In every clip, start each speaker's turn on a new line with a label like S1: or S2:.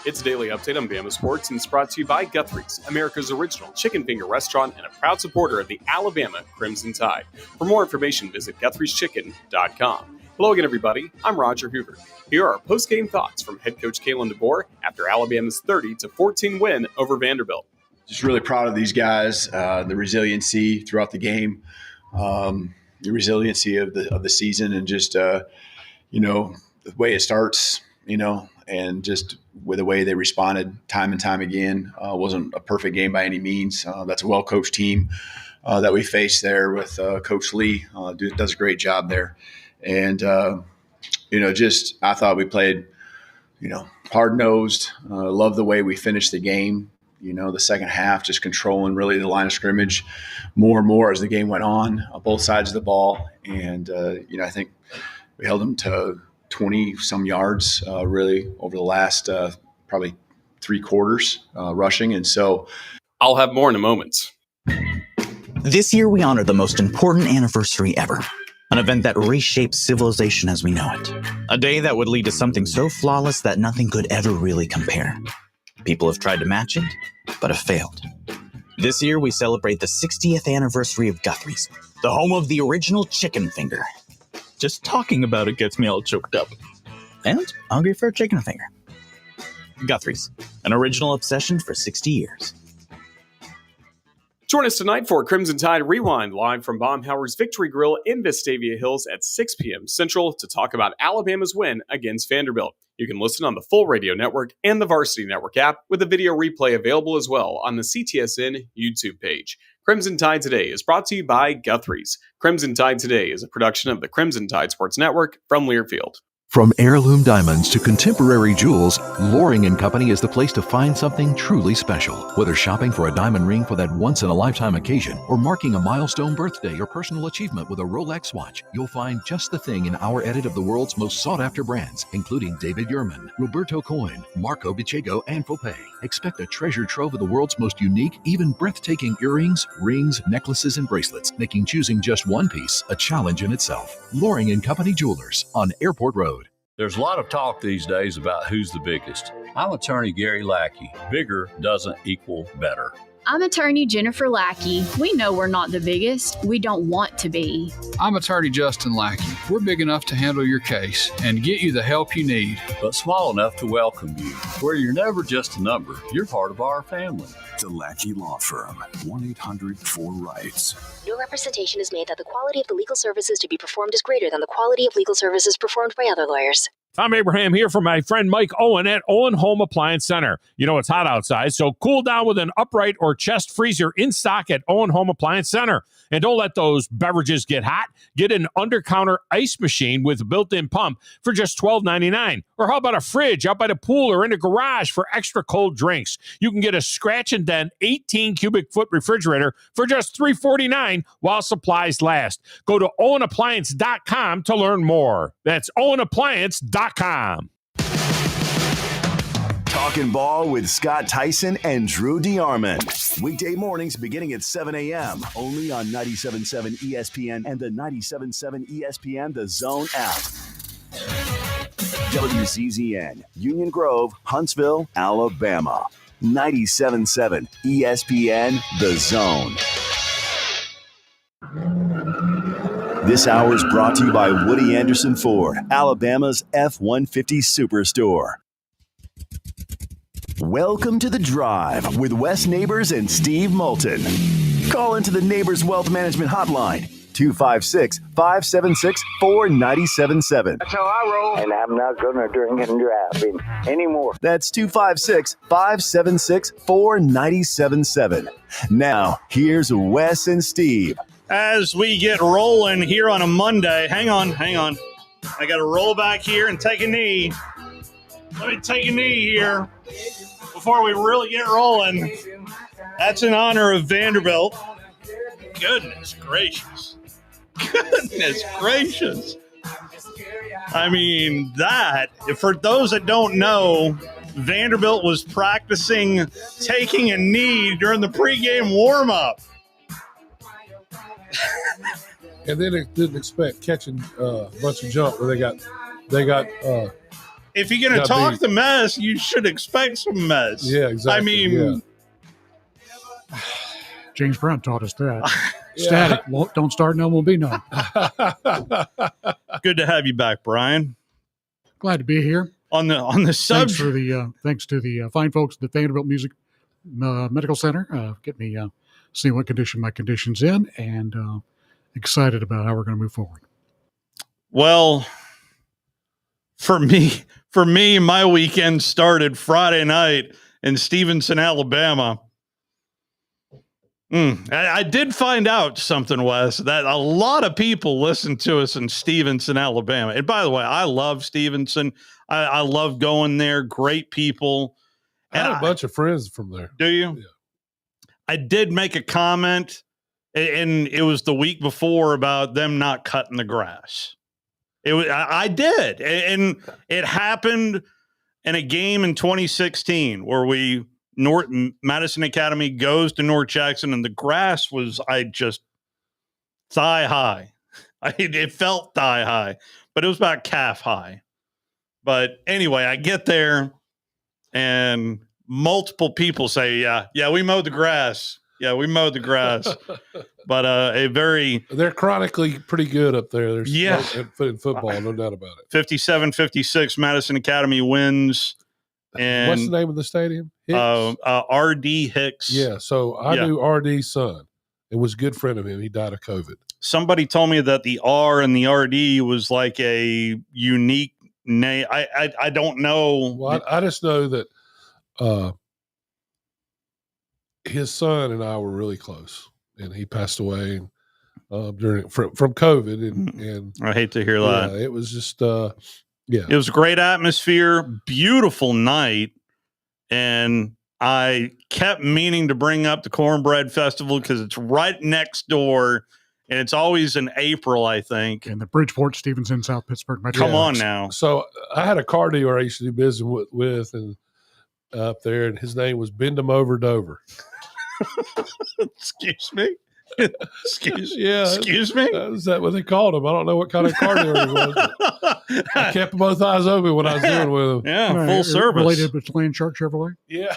S1: It's a daily update on Bama Sports, and it's brought to you by Guthrie's, America's original chicken finger restaurant and a proud supporter of the Alabama Crimson Tide. For more information, visit Guthrie'sChicken.com. Hello again, everybody. I'm Roger Hoover. Here are our post-game thoughts from head coach Kalen DeBoer after Alabama's 30-14 win over Vanderbilt.
S2: Just really proud of these guys, the resiliency throughout the game, the resiliency of the season, and just the way it starts, and just with the way they responded time and time again. Wasn't a perfect game by any means. That's a well-coached team that we faced there with Coach Lee. Does a great job there. And, I thought we played, hard-nosed. Love the way we finished the game. The second half, just controlling really the line of scrimmage more and more as the game went on, both sides of the ball. And, I think we held them to 20-some yards really over the last probably 3 quarters rushing. And so
S1: I'll have more in a moment.
S3: This year, we honor the most important anniversary ever. An event that reshaped civilization as we know it. A day that would lead to something so flawless that nothing could ever really compare. People have tried to match it, but have failed. This year, we celebrate the 60th anniversary of Guthrie's, the home of the original chicken finger. Just talking about it gets me all choked up. And hungry for a chicken finger. Guthrie's, an original obsession for 60 years.
S1: Join us tonight for Crimson Tide Rewind, live from Baumhauer's Victory Grill in Vestavia Hills at 6 p.m. Central to talk about Alabama's win against Vanderbilt. You can listen on the full radio network and the Varsity Network app, with a video replay available as well on the CTSN YouTube page. Crimson Tide Today is brought to you by Guthrie's. Crimson Tide Today is a production of the Crimson Tide Sports Network from Learfield.
S4: From heirloom diamonds to contemporary jewels, Loring & Company is the place to find something truly special. Whether shopping for a diamond ring for that once-in-a-lifetime occasion or marking a milestone birthday or personal achievement with a Rolex watch, you'll find just the thing in our edit of the world's most sought-after brands, including David Yurman, Roberto Coin, Marco Bicego, and Fopay. Expect a treasure trove of the world's most unique, even breathtaking earrings, rings, necklaces, and bracelets, making choosing just one piece a challenge in itself. Loring & Company Jewelers on Airport Road.
S5: There's a lot of talk these days about who's the biggest. I'm attorney Gary Lackey. Bigger doesn't equal better.
S6: I'm attorney Jennifer Lackey. We know we're not the biggest. We don't want to be.
S7: I'm attorney Justin Lackey. We're big enough to handle your case and get you the help you need.
S5: But small enough to welcome you, where you're never just a number. You're part of our family.
S8: The Lackey Law Firm, 1-800-4RIGHTS.
S9: No representation is made that the quality of the legal services to be performed is greater than the quality of legal services performed by other lawyers.
S10: Tom Abraham here for my friend Mike Owen at Owen Home Appliance Center. You know it's hot outside, so cool down with an upright or chest freezer in stock at Owen Home Appliance Center. And don't let those beverages get hot. Get an under-counter ice machine with a built-in pump for just $12.99. Or how about a fridge out by the pool or in a garage for extra cold drinks? You can get a scratch and dent 18 cubic foot refrigerator for just $3.49 while supplies last. Go to owenappliance.com to learn more. That's owenappliance.com.
S8: Talking Ball with Scott Tyson and Drew DeArmond. Weekday mornings beginning at 7 a.m. only on 97.7 ESPN and the 97.7 ESPN The Zone app. WCZN, Union Grove, Huntsville, Alabama. 97.7 ESPN The Zone. This hour is brought to you by Woody Anderson Ford, Alabama's F-150 Superstore. Welcome to The Drive with Wes Neighbors and Steve Moulton. Call into the Neighbors Wealth Management Hotline, 256-576-4977.
S11: That's how I roll. And I'm not going to drink and drive anymore.
S8: That's 256-576-4977. Now, here's Wes and Steve.
S12: As we get rolling here on a Monday, hang on. I got to roll back here and take a knee. Let me take a knee here before we really get rolling. That's in honor of Vanderbilt. Goodness gracious. I mean, for those that don't know, Vanderbilt was practicing taking a knee during the pregame warm-up.
S13: And then they didn't expect catching a bunch of jump where they got
S12: if you're going to talk the mess, you should expect some mess.
S13: Yeah, exactly.
S12: I mean,
S14: James Brown taught us that. Static. Don't start, none will be none.
S12: Good to have you back, Brian.
S14: Glad to be here.
S12: On the subject.
S14: Thanks to the fine folks at the Vanderbilt Medical Center. Get me see what condition my condition's in, and excited about how we're going to move forward.
S12: Well, for me, my weekend started Friday night in Stevenson, Alabama. I did find out something, Wes, that a lot of people listen to us in Stevenson, Alabama. And by the way, I love Stevenson. I love going there. Great people.
S13: I had a bunch of friends from there.
S12: Do you?
S13: Yeah.
S12: I did make a comment, and it was the week before about them not cutting the grass. I did, and it happened in a game in 2016 where Madison Academy goes to North Jackson, and the grass was thigh high. It felt thigh high, but it was about calf high. But anyway, I get there, and multiple people say, yeah, we mowed the grass. Yeah, we mowed the grass. But they're chronically pretty good up there. In football, no doubt about it. 57-56, Madison Academy wins. And
S13: what's the name of the stadium?
S12: R.D. Hicks.
S13: Yeah, so I knew R.D.'s son. It was a good friend of him. He died of COVID.
S12: Somebody told me that the R and the R.D. was like a unique name. I don't know.
S13: Well, I just know that his son and I were really close, and he passed away from COVID. And
S12: I hate to hear that.
S13: It was just
S12: it was a great atmosphere, beautiful night, and I kept meaning to bring up the Cornbread Festival because it's right next door, and it's always in April, I think.
S14: And the Bridgeport, Stevenson, South Pittsburgh Metro.
S12: Come on now.
S13: So I had a car dealer I used to do business with and up there, and his name was Bend 'em Over Dover.
S12: Excuse me? Excuse me?
S13: Is that what they called him? I don't know what kind of car dealer he was. I kept both eyes open when I was dealing with him.
S12: Yeah, full service.
S14: Related with Land Shark Chevrolet?
S13: Yeah.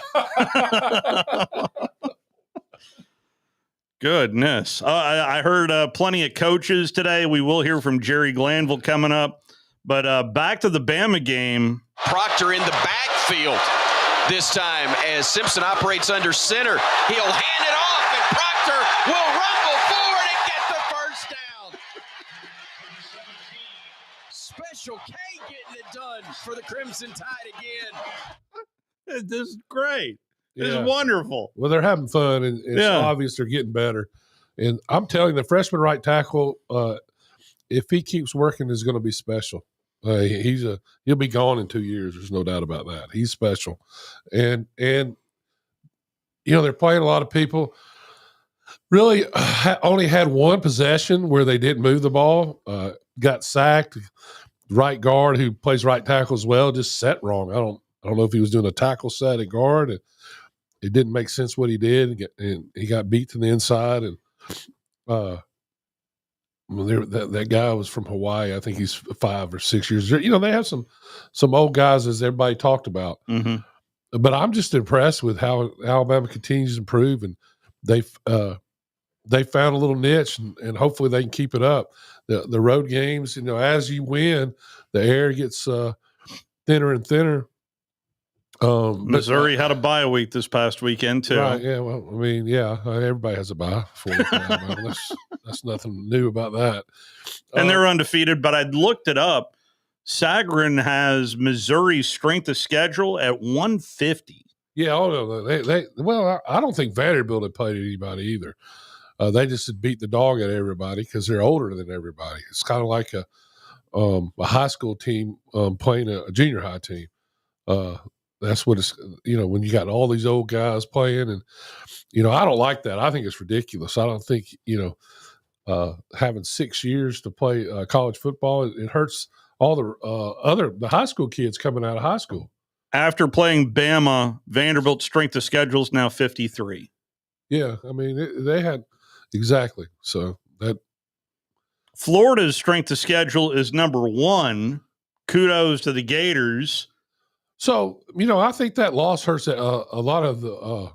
S12: Goodness. I heard plenty of coaches today. We will hear from Jerry Glanville coming up. But back to the Bama game.
S15: Proctor in the backfield this time as Simpson operates under center. He'll hand it off, and Proctor will rumble forward and get the first down. Special K getting it done for the Crimson Tide again.
S12: This is great. This is wonderful.
S13: Well, they're having fun, and it's obvious they're getting better. And I'm telling you, the freshman right tackle, if he keeps working, is going to be special. He'll be gone in 2 years. There's no doubt about that. He's special, and they're playing a lot of people. Really, only had one possession where they didn't move the ball. Got sacked. Right guard who plays right tackle as well just set wrong. I don't know if he was doing a tackle set at guard. And it didn't make sense what he did, and he got beat to the inside. And that guy was from Hawaii. I think he's 5 or 6 years. They have some old guys, as everybody talked about.
S12: Mm-hmm.
S13: But I'm just impressed with how Alabama continues to improve, and they found a little niche, and hopefully they can keep it up. The road games, as you win, the air gets thinner and thinner.
S12: Missouri had a bye week this past weekend too.
S13: Right, yeah. Well, I mean, everybody has a bye. That's nothing new about that.
S12: And they're undefeated, but I looked it up. Sagarin has Missouri's strength of schedule at 150.
S13: Yeah, I don't think Vanderbilt had played anybody either. They just had beat the dog at everybody because they're older than everybody. It's kind of like a high school team playing a junior high team. That's what it's, when you got all these old guys playing, and, I don't like that. I think it's ridiculous. I don't think, having 6 years to play college football, it hurts all the high school kids coming out of high school.
S12: After playing Bama, Vanderbilt's strength of schedule is now 53.
S13: Yeah. I mean, they had exactly. So that
S12: Florida's strength of schedule is number 1 kudos to the Gators.
S13: So, I think that loss hurts a lot of the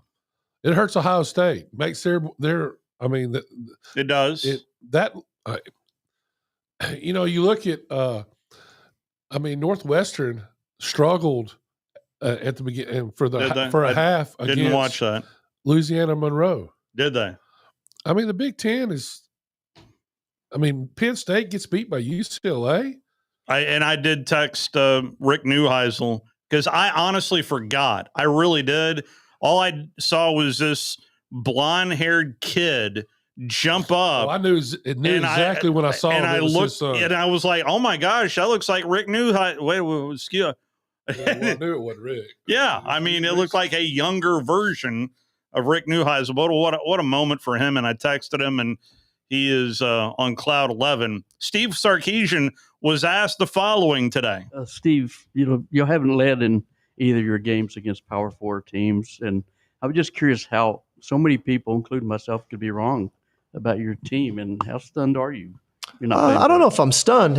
S13: it hurts Ohio State. Makes their
S12: it does.
S13: You look at Northwestern struggled at the beginning for a half against
S12: didn't watch that.
S13: Louisiana Monroe.
S12: Did they?
S13: The Big Ten is Penn State gets beat by UCLA.
S12: I did text Rick Neuheisel because I honestly forgot. I really did. All I saw was this blonde-haired kid jump up.
S13: I knew exactly when I saw him.
S12: And I looked, and I was like, "Oh my gosh, that looks like Rick Neuheisel." Wait, excuse.
S13: I knew it wasn't Rick.
S12: Yeah, it looked like a younger version of Rick Neuheisel. But what a moment for him! And I texted him, and he is on cloud 11. Steve Sarkisian was asked the following today.
S16: Steve, you haven't led in either of your games against Power 4 teams, and I was just curious how so many people, including myself, could be wrong about your team, and how stunned are you? You're not
S17: I don't know if I'm stunned.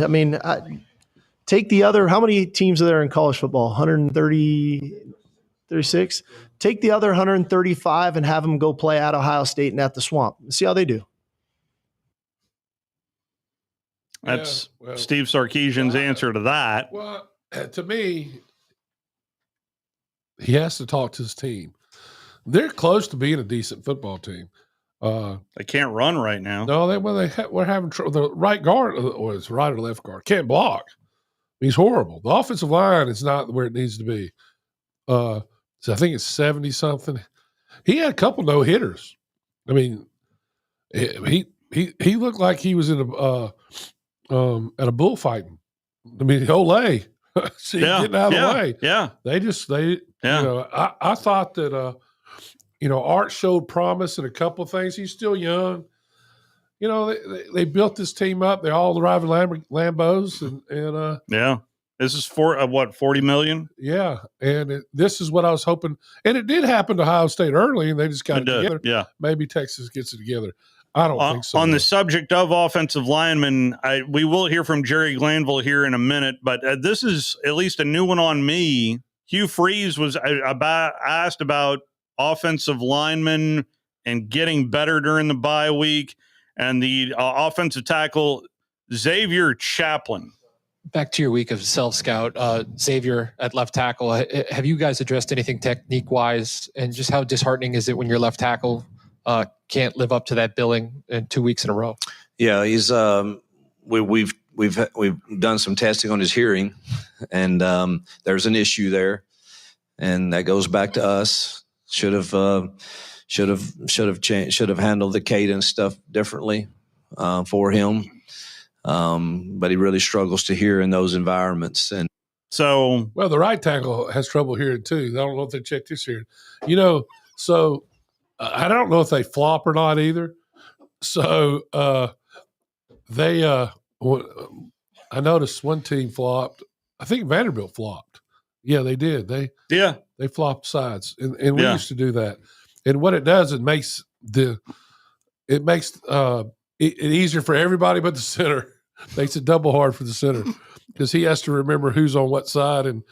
S17: Take the other – how many teams are there in college football? 130, 36? Take the other 135 and have them go play at Ohio State and at the Swamp. See how they do.
S12: That's Steve Sarkisian's answer to that.
S13: Well, to me, he has to talk to his team. They're close to being a decent football team.
S12: They can't run right now.
S13: No, we're having trouble. The right guard, or it's right or left guard, can't block. He's horrible. The offensive line is not where it needs to be. So I think it's 70-something. He had a couple no hitters. He looked like he was in at a bullfighting. Olay. See, getting out of the way.
S12: Yeah.
S13: I thought that Art showed promise in a couple of things. He's still young. They built this team up. They're all driving Lambos, and
S12: yeah. This is for $40 million?
S13: Yeah, and this is what I was hoping. And it did happen to Ohio State early, and they just got it together.
S12: Yeah,
S13: maybe Texas gets it together. I don't think so.
S12: On the subject of offensive linemen, we will hear from Jerry Glanville here in a minute, but this is at least a new one on me. Hugh Freeze was asked about offensive linemen and getting better during the bye week, and the offensive tackle Xavier Chaplin.
S18: Back to your week of self-scout, Xavier at left tackle. Have you guys addressed anything technique-wise, and just how disheartening is it when your left tackle can't live up to that billing in 2 weeks in a row?
S19: Yeah, he's we've done some testing on his hearing, and there's an issue there, and that goes back to us. Should have handled the cadence stuff differently for him. But he really struggles to hear in those environments. And
S12: so,
S13: the right tackle has trouble hearing too. I don't know if they checked his hearing. So I don't know if they flop or not either. So I noticed one team flopped. I think Vanderbilt flopped. Yeah, they did. They flopped sides, and we used to do that. And what it does, it makes it easier for everybody but the center. Makes it double hard for the center because he has to remember who's on what side, and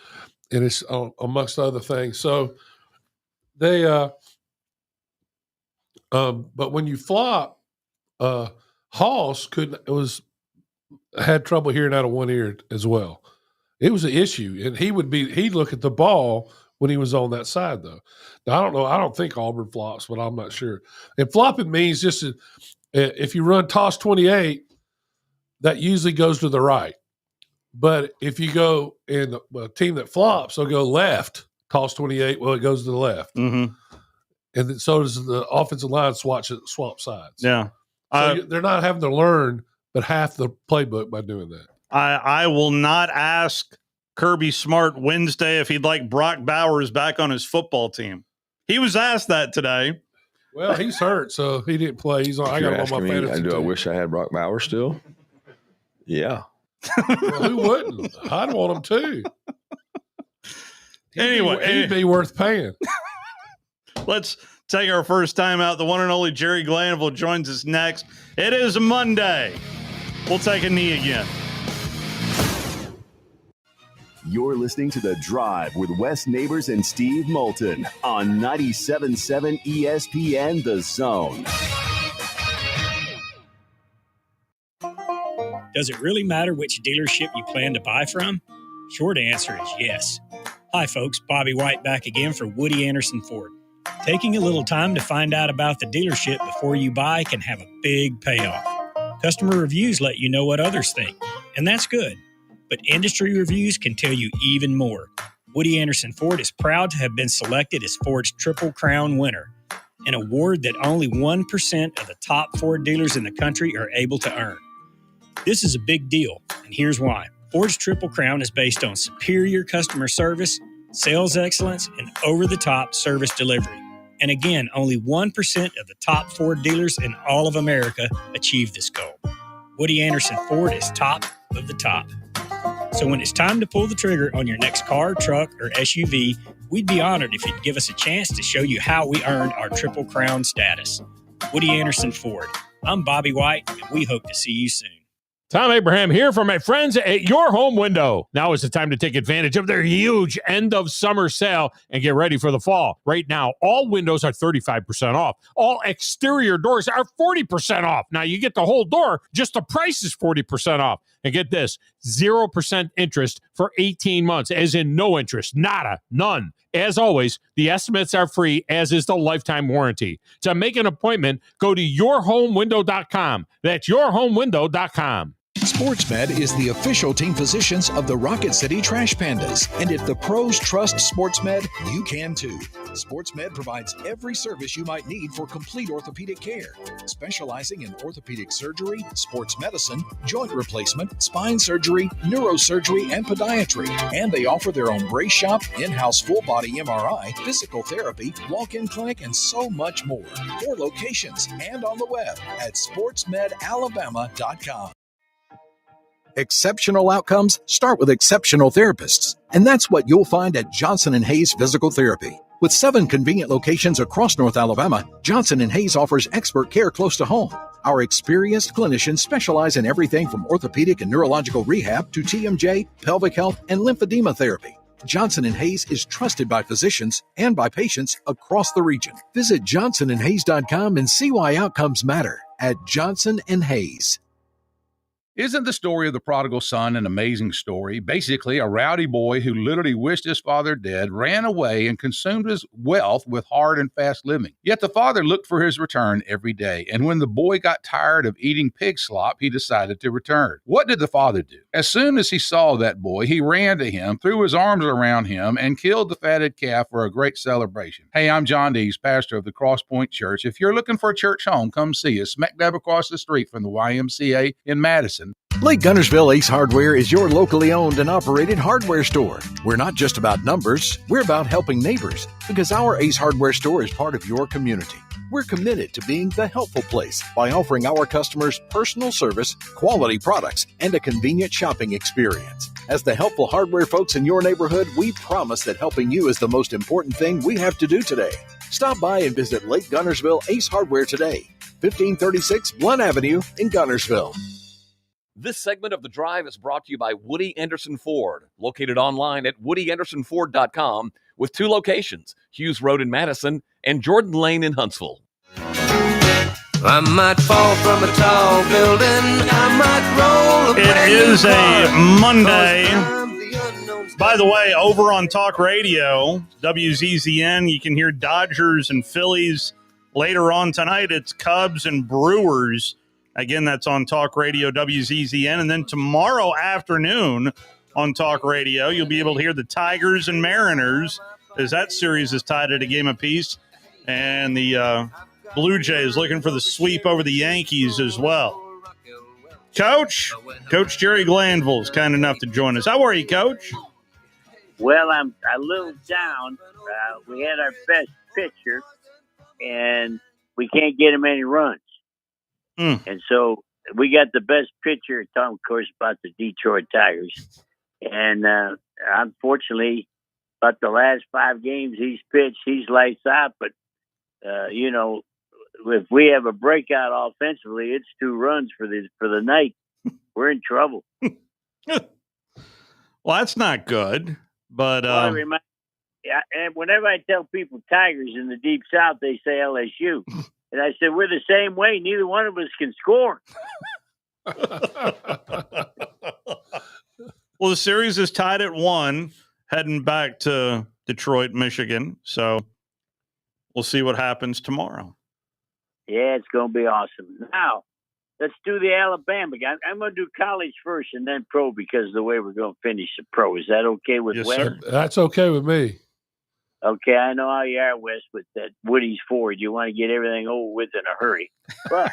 S13: it's amongst other things. So they, but when you flop, Hoss had trouble hearing out of one ear as well. It was an issue, and he'd look at the ball when he was on that side though. Now I don't know. I don't think Auburn flops, but I'm not sure. And flopping means just if you run toss 28, that usually goes to the right. But if you go in a team that flops, they'll go left, toss 28, well, it goes to the left.
S12: Mm-hmm.
S13: And then so does the offensive line swap sides.
S12: Yeah.
S13: So they're not having to learn but half the playbook by doing that.
S12: I will not ask Kirby Smart Wednesday if he'd like Brock Bowers back on his football team. He was asked that today.
S13: Well, he's hurt, so he didn't play. I got him on my fantasy team.
S20: Do I wish I had Brock Bowers still? Yeah.
S13: Well, who wouldn't? I'd want him too. He'd be worth paying.
S12: Let's take our first time out. The one and only Jerry Glanville joins us next. It is Monday. We'll take a knee again.
S8: You're listening to The Drive with Wes Neighbors and Steve Moulton on 97.7 ESPN The Zone.
S21: Does it really matter which dealership you plan to buy from? Short answer is yes. Hi, folks. Bobby White back again for Woody Anderson Ford. Taking a little time to find out about the dealership before you buy can have a big payoff. Customer reviews let you know what others think, and that's good. But industry reviews can tell you even more. Woody Anderson Ford is proud to have been selected as Ford's Triple Crown winner, an award that only 1% of the top Ford dealers in the country are able to earn. This is a big deal, and here's why. Ford's Triple Crown is based on superior customer service, sales excellence, and over-the-top service delivery. And again, only 1% of the top Ford dealers in all of America achieve this goal. Woody Anderson Ford is top of the top. So when it's time to pull the trigger on your next car, truck, or SUV, we'd be honored if you'd give us a chance to show you how we earned our Triple Crown status. Woody Anderson Ford. I'm Bobby White, and we hope to see you soon.
S10: Tom Abraham here for my friends at Your Home Window. Now is the time to take advantage of their huge end of summer sale and get ready for the fall. Right now, all windows are 35% off. All exterior doors are 40% off. Now you get the whole door, just the price is 40% off. And get this, 0% interest for 18 months, as in no interest, nada, none. As always, the estimates are free, as is the lifetime warranty. To make an appointment, go to yourhomewindow.com. That's yourhomewindow.com.
S22: SportsMed is the official team physicians of the Rocket City Trash Pandas. And if the pros trust SportsMed, you can too. SportsMed provides every service you might need for complete orthopedic care, specializing in orthopedic surgery, sports medicine, joint replacement, spine surgery, neurosurgery, and podiatry. And they offer their own brace shop, in-house full-body MRI, physical therapy, walk-in clinic, and so much more. 4 locations and on the web at sportsmedalabama.com. Exceptional outcomes start with exceptional therapists, and that's what you'll find at Johnson & Hayes Physical Therapy. With 7 convenient locations across North Alabama, Johnson & Hayes offers expert care close to home. Our experienced clinicians specialize in everything from orthopedic and neurological rehab to TMJ, pelvic health, and lymphedema therapy. Johnson & Hayes is trusted by physicians and by patients across the region. Visit johnsonandhayes.com and see why outcomes matter at Johnson & Hayes.
S23: Isn't the story of the prodigal son an amazing story? Basically, a rowdy boy who literally wished his father dead, ran away, and consumed his wealth with hard and fast living. Yet the father looked for his return every day, and when the boy got tired of eating pig slop, he decided to return. What did the father do? As soon as he saw that boy, he ran to him, threw his arms around him, and killed the fatted calf for a great celebration. Hey, I'm John Dees, pastor of the Cross Point Church. If you're looking for a church home, come see us, smack dab across the street from the YMCA in Madison.
S22: Lake Gunnersville Ace Hardware is your locally owned and operated hardware store. We're not just about numbers, we're about helping neighbors, because our Ace Hardware store is part of your community. We're committed to being the helpful place by offering our customers personal service, quality products, and a convenient shopping experience. As the helpful hardware folks in your neighborhood, we promise that helping you is the most important thing we have to do today. Stop by and visit Lake Gunnersville Ace Hardware today, 1536 Blunt Avenue in Gunnersville.
S24: This segment of The Drive is brought to you by Woody Anderson Ford, located online at woodyAndersonFord.com with 2 locations, Hughes Road in Madison and Jordan Lane in Huntsville.
S25: I might fall from a tall building. I might roll a
S12: It is a Monday. By the way, over on Talk Radio, WZZN, you can hear Dodgers and Phillies. Later on tonight, it's Cubs and Brewers. Again, that's on Talk Radio, WZZN. And then tomorrow afternoon on Talk Radio, you'll be able to hear the Tigers and Mariners, as that series is tied at a game apiece. And the Blue Jays looking for the sweep over the Yankees as well. Coach Jerry Glanville is kind enough to join us. How are you, Coach?
S26: Well, I'm a little down. We had our best pitcher, and we can't get him any runs. And so we got the best pitcher, talking, of course, about the Detroit Tigers. And unfortunately, about the last 5 games he's pitched, he's lights out. But, if we have a breakout offensively, it's 2 runs for the night. We're in trouble.
S12: Well, that's not good. But
S26: and whenever I tell people Tigers in the Deep South, they say LSU. And I said, we're the same way. Neither one of us can score.
S12: Well, the series is tied at 1, heading back to Detroit, Michigan. So we'll see what happens tomorrow.
S26: Yeah, it's going to be awesome. Now, let's do the Alabama guy. I'm going to do college first and then pro because of the way we're going to finish the pro. Is that okay with Wes?
S13: Sir. That's okay with me.
S26: Okay, I know how you are, Wes, with that Woody's Ford. You want to get everything over with in a hurry. But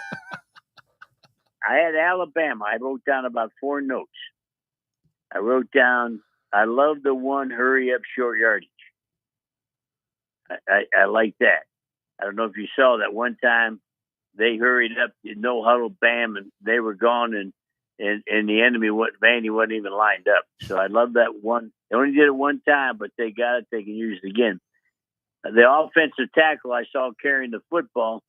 S26: I had Alabama. I wrote down about 4 notes. I wrote down, I love the one hurry up short yardage. I like that. I don't know if you saw that one time they hurried up, no huddle, bam, and they were gone, and the enemy, Vandy wasn't even lined up. So I love that one. They only did it one time, but they got it. They can use it again. The offensive tackle I saw carrying the football,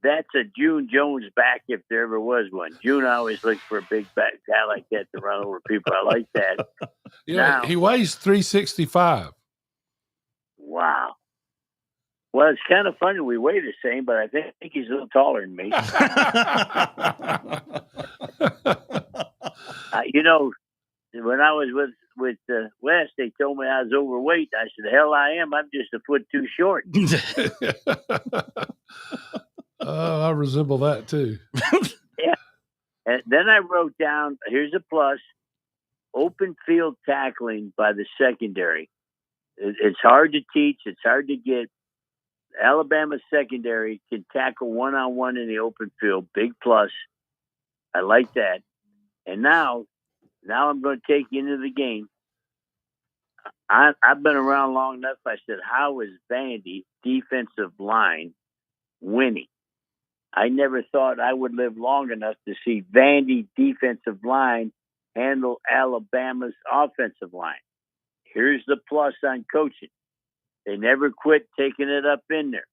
S26: that's a June Jones back if there ever was one. June always looked for a big back guy like that to run over people. I like that.
S13: Yeah, he weighs 365.
S26: Wow. Well, it's kind of funny. We weigh the same, but I think he's a little taller than me. When I was with Wes, they told me I was overweight. I said, hell, I am. I'm just a foot too short.
S13: I resemble that too.
S26: Yeah. And then I wrote down, here's a plus, open field tackling by the secondary. It's hard to teach. It's hard to get. Alabama secondary can tackle one-on-one in the open field. Big plus. I like that. And now I'm going to take you into the game. I've been around long enough. I said, how is Vandy defensive line winning? I never thought I would live long enough to see Vandy defensive line handle Alabama's offensive line. Here's the plus on coaching. They never quit taking it up in there.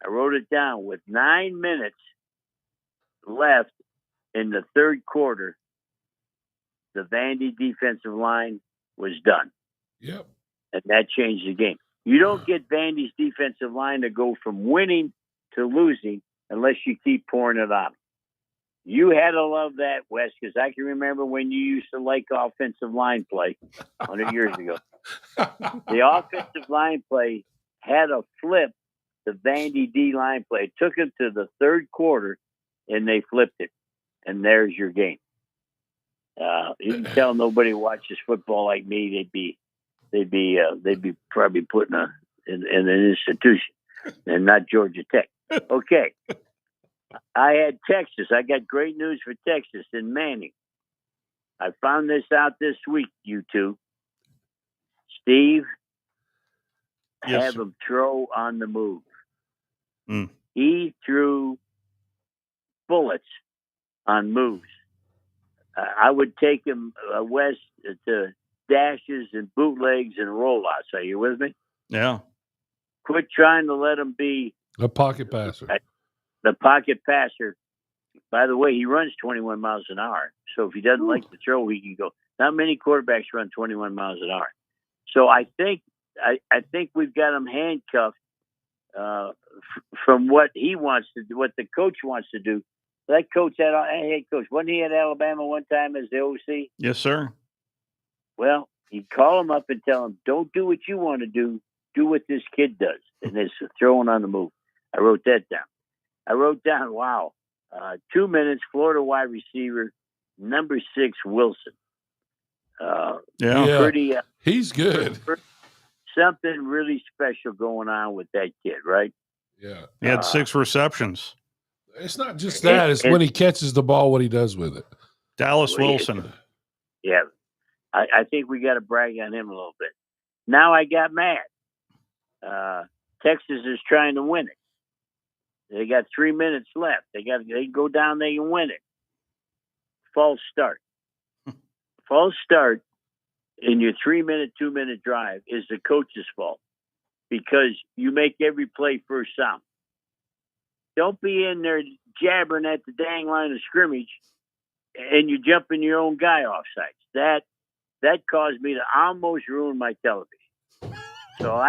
S26: I wrote it down. With 9 minutes left in the third quarter, the Vandy defensive line was done.
S13: Yep.
S26: And that changed the game. You don't get Vandy's defensive line to go from winning to losing unless you keep pouring it on them. You had to love that, Wes, because I can remember when you used to like offensive line play 100 years ago. The offensive line play had a flip the Vandy D line play. It took it to the third quarter, and they flipped it. And there's your game. You can tell nobody watches football like me. They'd be probably put in an institution, and not Georgia Tech. Okay. I had Texas. I got great news for Texas in Manning. I found this out this week, you two. Steve, have him throw on the move. He threw bullets on moves. I would take him west to dashes and bootlegs and rollouts. Are you with me?
S12: Yeah.
S26: Quit trying to let him be
S13: a pocket passer.
S26: The pocket passer. By the way, he runs 21 miles an hour. So if he doesn't like to throw, he can go. Not many quarterbacks run 21 miles an hour. So I think we've got him handcuffed from what he wants to do, what the coach wants to do. That coach, that head coach, wasn't he at Alabama one time as the OC?
S12: Yes, sir.
S26: Well, he'd call him up and tell him, don't do what you want to do. Do what this kid does. And it's throwing on the move. I wrote that down. I wrote down, 2 minutes, Florida wide receiver, number 6, Wilson. Pretty.
S13: He's good.
S26: Something really special going on with that kid, right?
S13: Yeah.
S12: He had 6 receptions.
S13: It's not just that. It's when he catches the ball, what he does with it.
S12: Dallas Wilson.
S26: Yeah. I think we got to brag on him a little bit. Now I got mad. Texas is trying to win it. They got 3 minutes left. They go down, they can win it. False start. False start in your 3-minute, 2-minute drive is the coach's fault because you make every play first down. Don't be in there jabbering at the dang line of scrimmage and you're jumping your own guy off sides. that caused me to almost ruin my television. So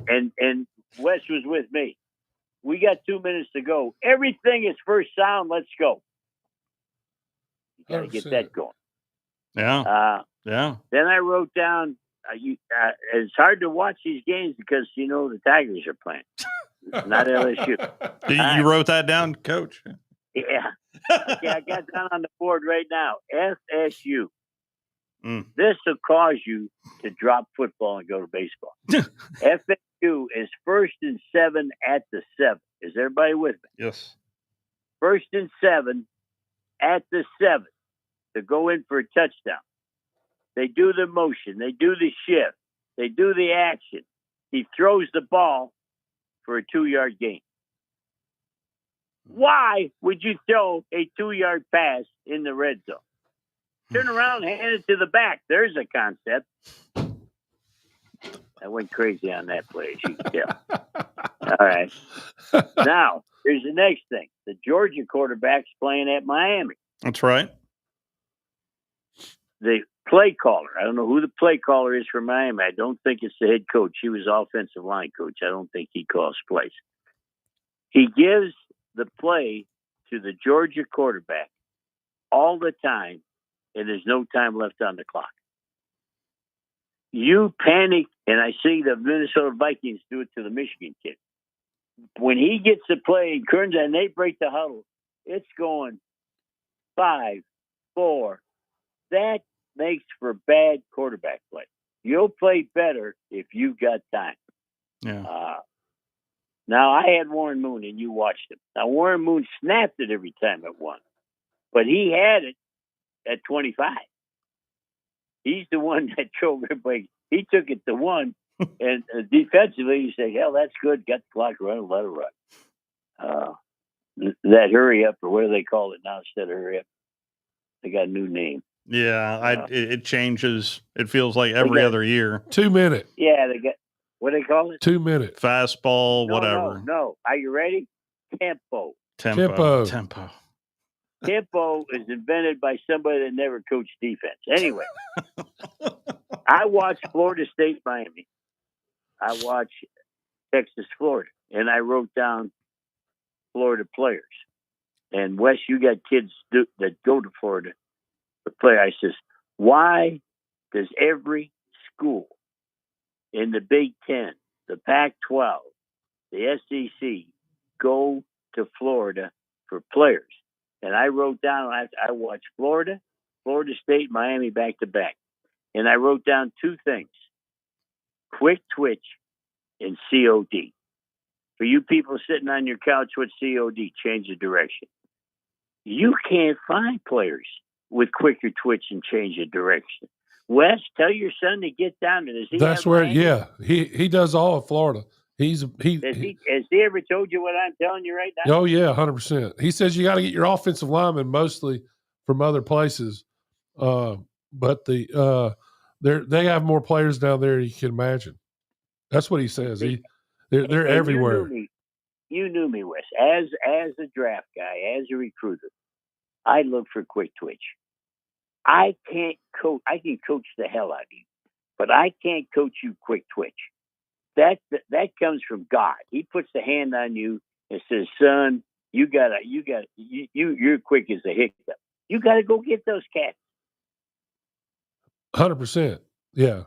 S26: and Wes was with me. We got 2 minutes to go. Everything is first sound. Let's go. You got to get that going.
S12: Yeah. Yeah.
S26: Then I wrote down, it's hard to watch these games because, the Tigers are playing, not LSU.
S12: You wrote that down, Coach?
S26: Yeah. Okay, I got down on the board right now. FSU. This will cause you to drop football and go to baseball. FSU is 1st and 7 at the 7. Is everybody with me?
S12: Yes.
S26: 1st and 7 at the 7 to go in for a touchdown. They do the motion. They do the shift. They do the action. He throws the ball for a 2-yard gain. Why would you throw a 2-yard pass in the red zone? Turn around and hand it to the back. There's a concept. I went crazy on that play, as you can tell. All right. Now, here's the next thing. The Georgia quarterback's playing at Miami.
S12: That's right.
S26: The play caller, I don't know who the play caller is for Miami. I don't think it's the head coach. He was offensive line coach. I don't think he calls plays. He gives the play to the Georgia quarterback all the time, and there's no time left on the clock. You panic, and I see the Minnesota Vikings do it to the Michigan kid. When he gets the play, Kearns and they break the huddle, it's going 5, 4. That makes for bad quarterback play. You'll play better if you've got time.
S12: Yeah.
S26: Now, I had Warren Moon, and you watched him. Now, Warren Moon snapped it every time it won, but he had it at 25. He's the one that drove everybody. He took it to 1, and defensively, you say, hell, that's good. Got the clock running, let it run. That hurry up, or what do they call it now instead of hurry up? They got a new name.
S12: Yeah, it changes. It feels like every other year.
S13: 2 minute.
S26: Yeah, they got, what do they call it?
S13: 2 minute.
S12: Fastball, whatever.
S26: No. Are you ready? Tempo.
S12: Tempo.
S26: Tempo is invented by somebody that never coached defense. Anyway, I watched Florida State, Miami. I watched Texas, Florida, and I wrote down Florida players. And Wes, you got kids that go to Florida to play. I says, why does every school in the Big Ten, the Pac-12, the SEC go to Florida for players? And I wrote down, I watched Florida State, Miami back to back. And I wrote down 2 things: quick twitch and COD. For you people sitting on your couch with COD, change of direction. You can't find players with quicker twitch and change of direction. Wes, tell your son to get down to this.
S13: That's where, yeah, he does all of Florida. Has
S26: he ever told you what I'm telling you right now?
S13: Oh yeah, 100%. He says you got to get your offensive linemen mostly from other places, but they have more players down there than you can imagine. That's what he says. They're everywhere.
S26: You knew me, Wes. As a draft guy, as a recruiter, I look for quick twitch. I can't coach. I can coach the hell out of you, but I can't coach you quick twitch. That comes from God. He puts the hand on you and says, "Son, you're quick as a hiccup. You got to go get those cats."
S13: 100%. Yeah,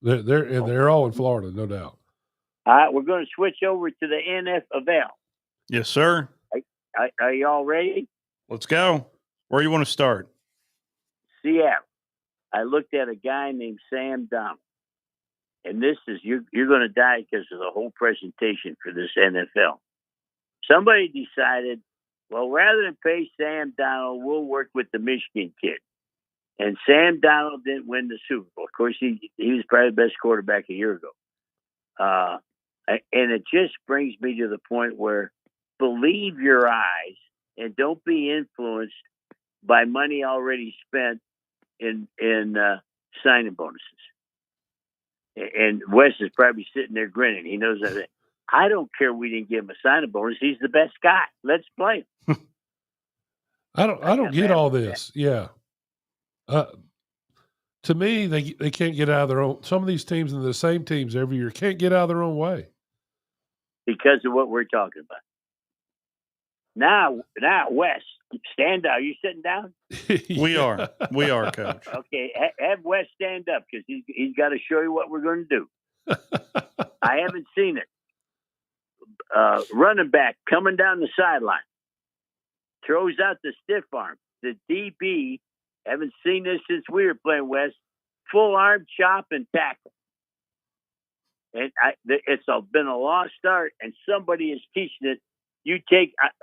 S13: they're all in Florida, no doubt.
S26: All right, we're going to switch over to the NFL.
S12: Yes, sir.
S26: Are you all ready?
S12: Let's go. Where you want to start?
S26: Seattle. I looked at a guy named Sam Donald. And this is, you're going to die because of the whole presentation for this NFL. Somebody decided, well, rather than pay Sam Donald, we'll work with the Michigan kid. And Sam Donald didn't win the Super Bowl. Of course, he was probably the best quarterback a year ago. And it just brings me to the point where believe your eyes and don't be influenced by money already spent in signing bonuses. And Wes is probably sitting there grinning. He knows that. I don't care. We didn't give him a signing bonus. He's the best guy. Let's play him.
S13: I don't get all this. Yeah. to me, they can't get out of their own. Some of these teams, and the same teams every year, can't get out of their own way
S26: because of what we're talking about. Now, Wes, stand up. Are you sitting down?
S12: We are, Coach.
S26: Okay, have Wes stand up because he's got to show you what we're going to do. I haven't seen it. Running back coming down the sideline, throws out the stiff arm. The DB, haven't seen this since we were playing, Wes. Full arm chop and tackle. And it's been a lost start, and somebody is teaching it.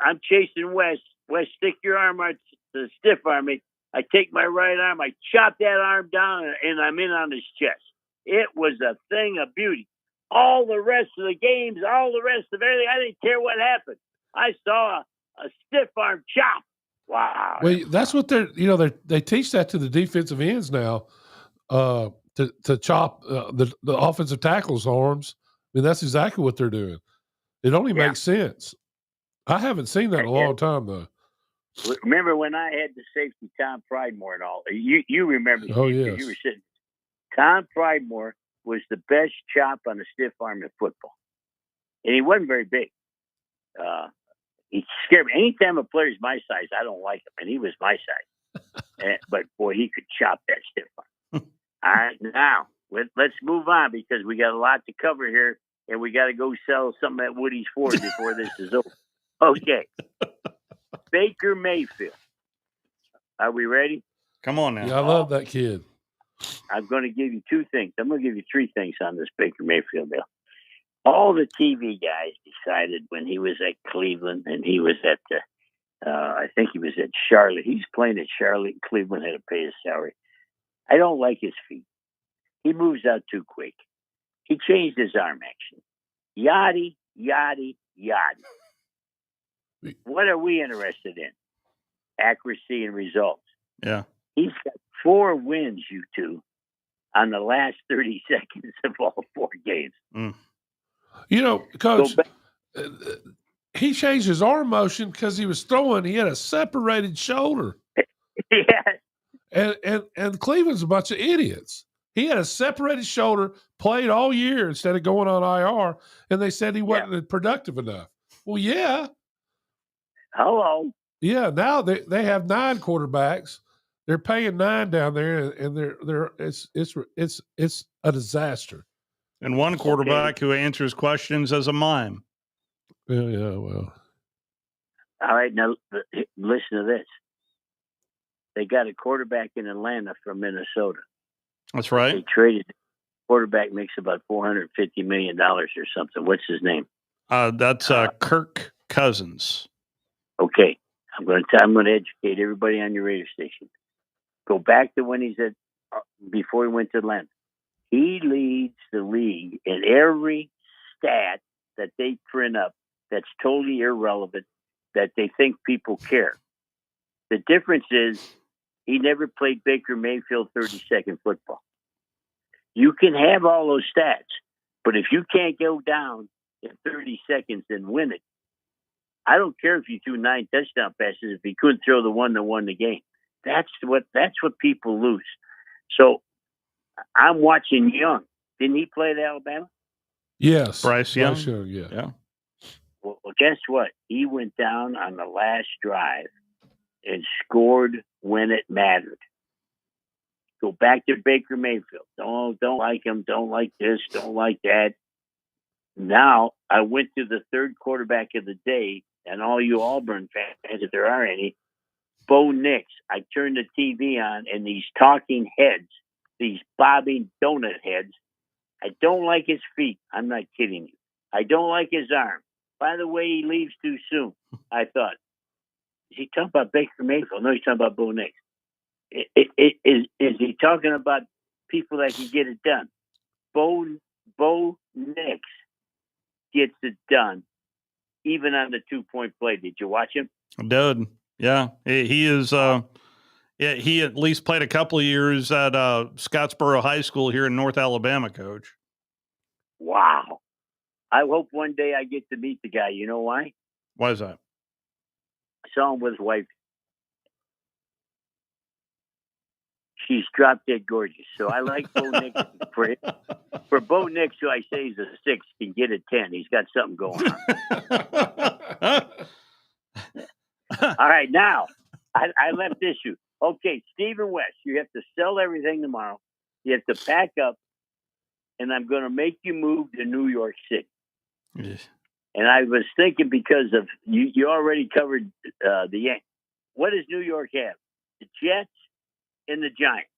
S26: I'm chasing Wes. Wes, stick your arm out to stiff arm me. I take my right arm, I chop that arm down, and I'm in on his chest. It was a thing of beauty. All the rest of the games, all the rest of everything, I didn't care what happened. I saw a stiff arm chop. Wow.
S13: Well, that's what they teach that to the defensive ends now, to chop the offensive tackles' arms. I mean, that's exactly what they're doing. It only makes sense. I haven't seen that in a long time, though.
S26: Remember when I had the safety, Tom Pridemore, and all? You remember?
S13: Oh, yes.
S26: You were sitting. Tom Pridemore was the best chop on a stiff arm in football, and he wasn't very big. He scared me. Anytime a player's my size, I don't like him, and he was my size. But boy, he could chop that stiff arm. All right, now let's move on because we got a lot to cover here, and we got to go sell something at Woody's Ford before this is over. Okay. Baker Mayfield. Are we ready?
S12: Come on now.
S13: Yeah, I love that kid.
S26: I'm going to give you two things. I'm going to give you three things on this Baker Mayfield deal. All the TV guys decided when he was at Cleveland and he was at, I think he was at Charlotte. He's playing at Charlotte. Cleveland had to pay his salary. I don't like his feet. He moves out too quick. He changed his arm action. Yachty, yachty, yachty. What are we interested in? Accuracy and results.
S12: Yeah.
S26: He's got 4 wins, you two, on the last 30 seconds of all 4 games.
S12: Mm.
S13: Coach, he changed his arm motion because he was throwing. He had a separated shoulder.
S26: Yeah.
S13: And Cleveland's a bunch of idiots. He had a separated shoulder, played all year instead of going on IR, and they said he wasn't productive enough. Well, yeah.
S26: Hello.
S13: Yeah, now they have 9 quarterbacks. They're paying 9 down there, and it's a disaster.
S12: And one quarterback who answers questions as a mime.
S13: Yeah, well.
S26: All right, now listen to this. They got a quarterback in Atlanta from Minnesota.
S12: That's right.
S26: They traded. Quarterback makes about $450 million or something. What's his name?
S12: That's Kirk Cousins.
S26: Okay, I'm going to educate everybody on your radio station. Go back to when he's before he went to Atlanta. He leads the league in every stat that they print up that's totally irrelevant, that they think people care. The difference is he never played Baker Mayfield 30-second football. You can have all those stats, but if you can't go down in 30 seconds and win it, I don't care if you threw 9 touchdown passes if he couldn't throw the one that won the game. That's what people lose. So I'm watching Young. Didn't he play at Alabama?
S13: Yes.
S12: Bryce Young.
S13: Yeah.
S26: Well, guess what? He went down on the last drive and scored when it mattered. Go back to Baker Mayfield. Don't like him. Don't like this. Don't like that. Now I went to the third quarterback of the day, and all you Auburn fans, if there are any, Bo Nix. I turned the TV on, and these talking heads, these bobbing donut heads, I don't like his feet. I'm not kidding you. I don't like his arm. By the way, he leaves too soon. I thought, is he talking about Baker Mayfield? No, he's talking about Bo Nix. Is he talking about people that can get it done? Bo Nix gets it done, even on the 2-point play. Did you watch him?
S12: I did. Yeah, he is. He at least played a couple of years at Scottsboro High School here in North Alabama, Coach.
S26: Wow. I hope one day I get to meet the guy. You know why?
S12: Why is that?
S26: I saw him with his wife. she's drop dead gorgeous. So I like Bo Nix. For Bo Nix, who I say is a 6, can get a 10. He's got something going on. All right, now I left issue. Okay, Stephen West, you have to sell everything tomorrow. You have to pack up, and I'm going to make you move to New York City.
S12: Yes.
S26: And I was thinking because of you already covered the Yankees. What does New York have? The Jets and the Giants.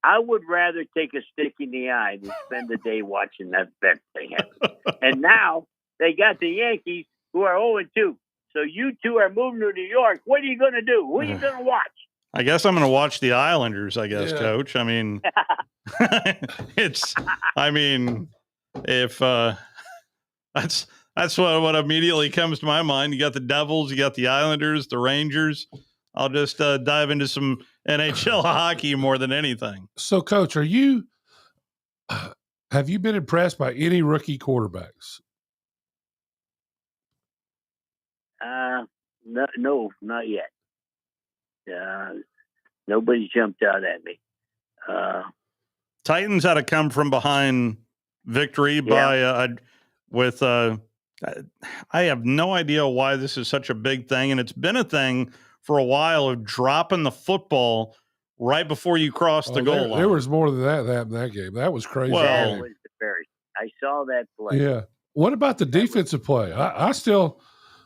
S26: I would rather take a stick in the eye than spend the day watching that thing happen. And now they got the Yankees, who are 0-2. So you two are moving to New York. What are you going to do? Who are you going to watch?
S12: I guess I'm going to watch the Islanders,
S26: Yeah.
S12: Coach. I mean, if that's what immediately comes to my mind. You got the Devils, you got the Islanders, the Rangers. I'll just dive into some NHL hockey more than anything.
S13: So, Coach, have you been impressed by any rookie quarterbacks?
S26: No, not yet. Nobody's jumped out at me.
S12: Titans had a come from behind victory by I have no idea why this is such a big thing, and it's been a thing for a while of dropping the football right before you cross the goal line.
S13: There was more than that happened in that game. That was crazy.
S26: That was embarrassing. I saw that play.
S13: Yeah. What about the defensive play? I still,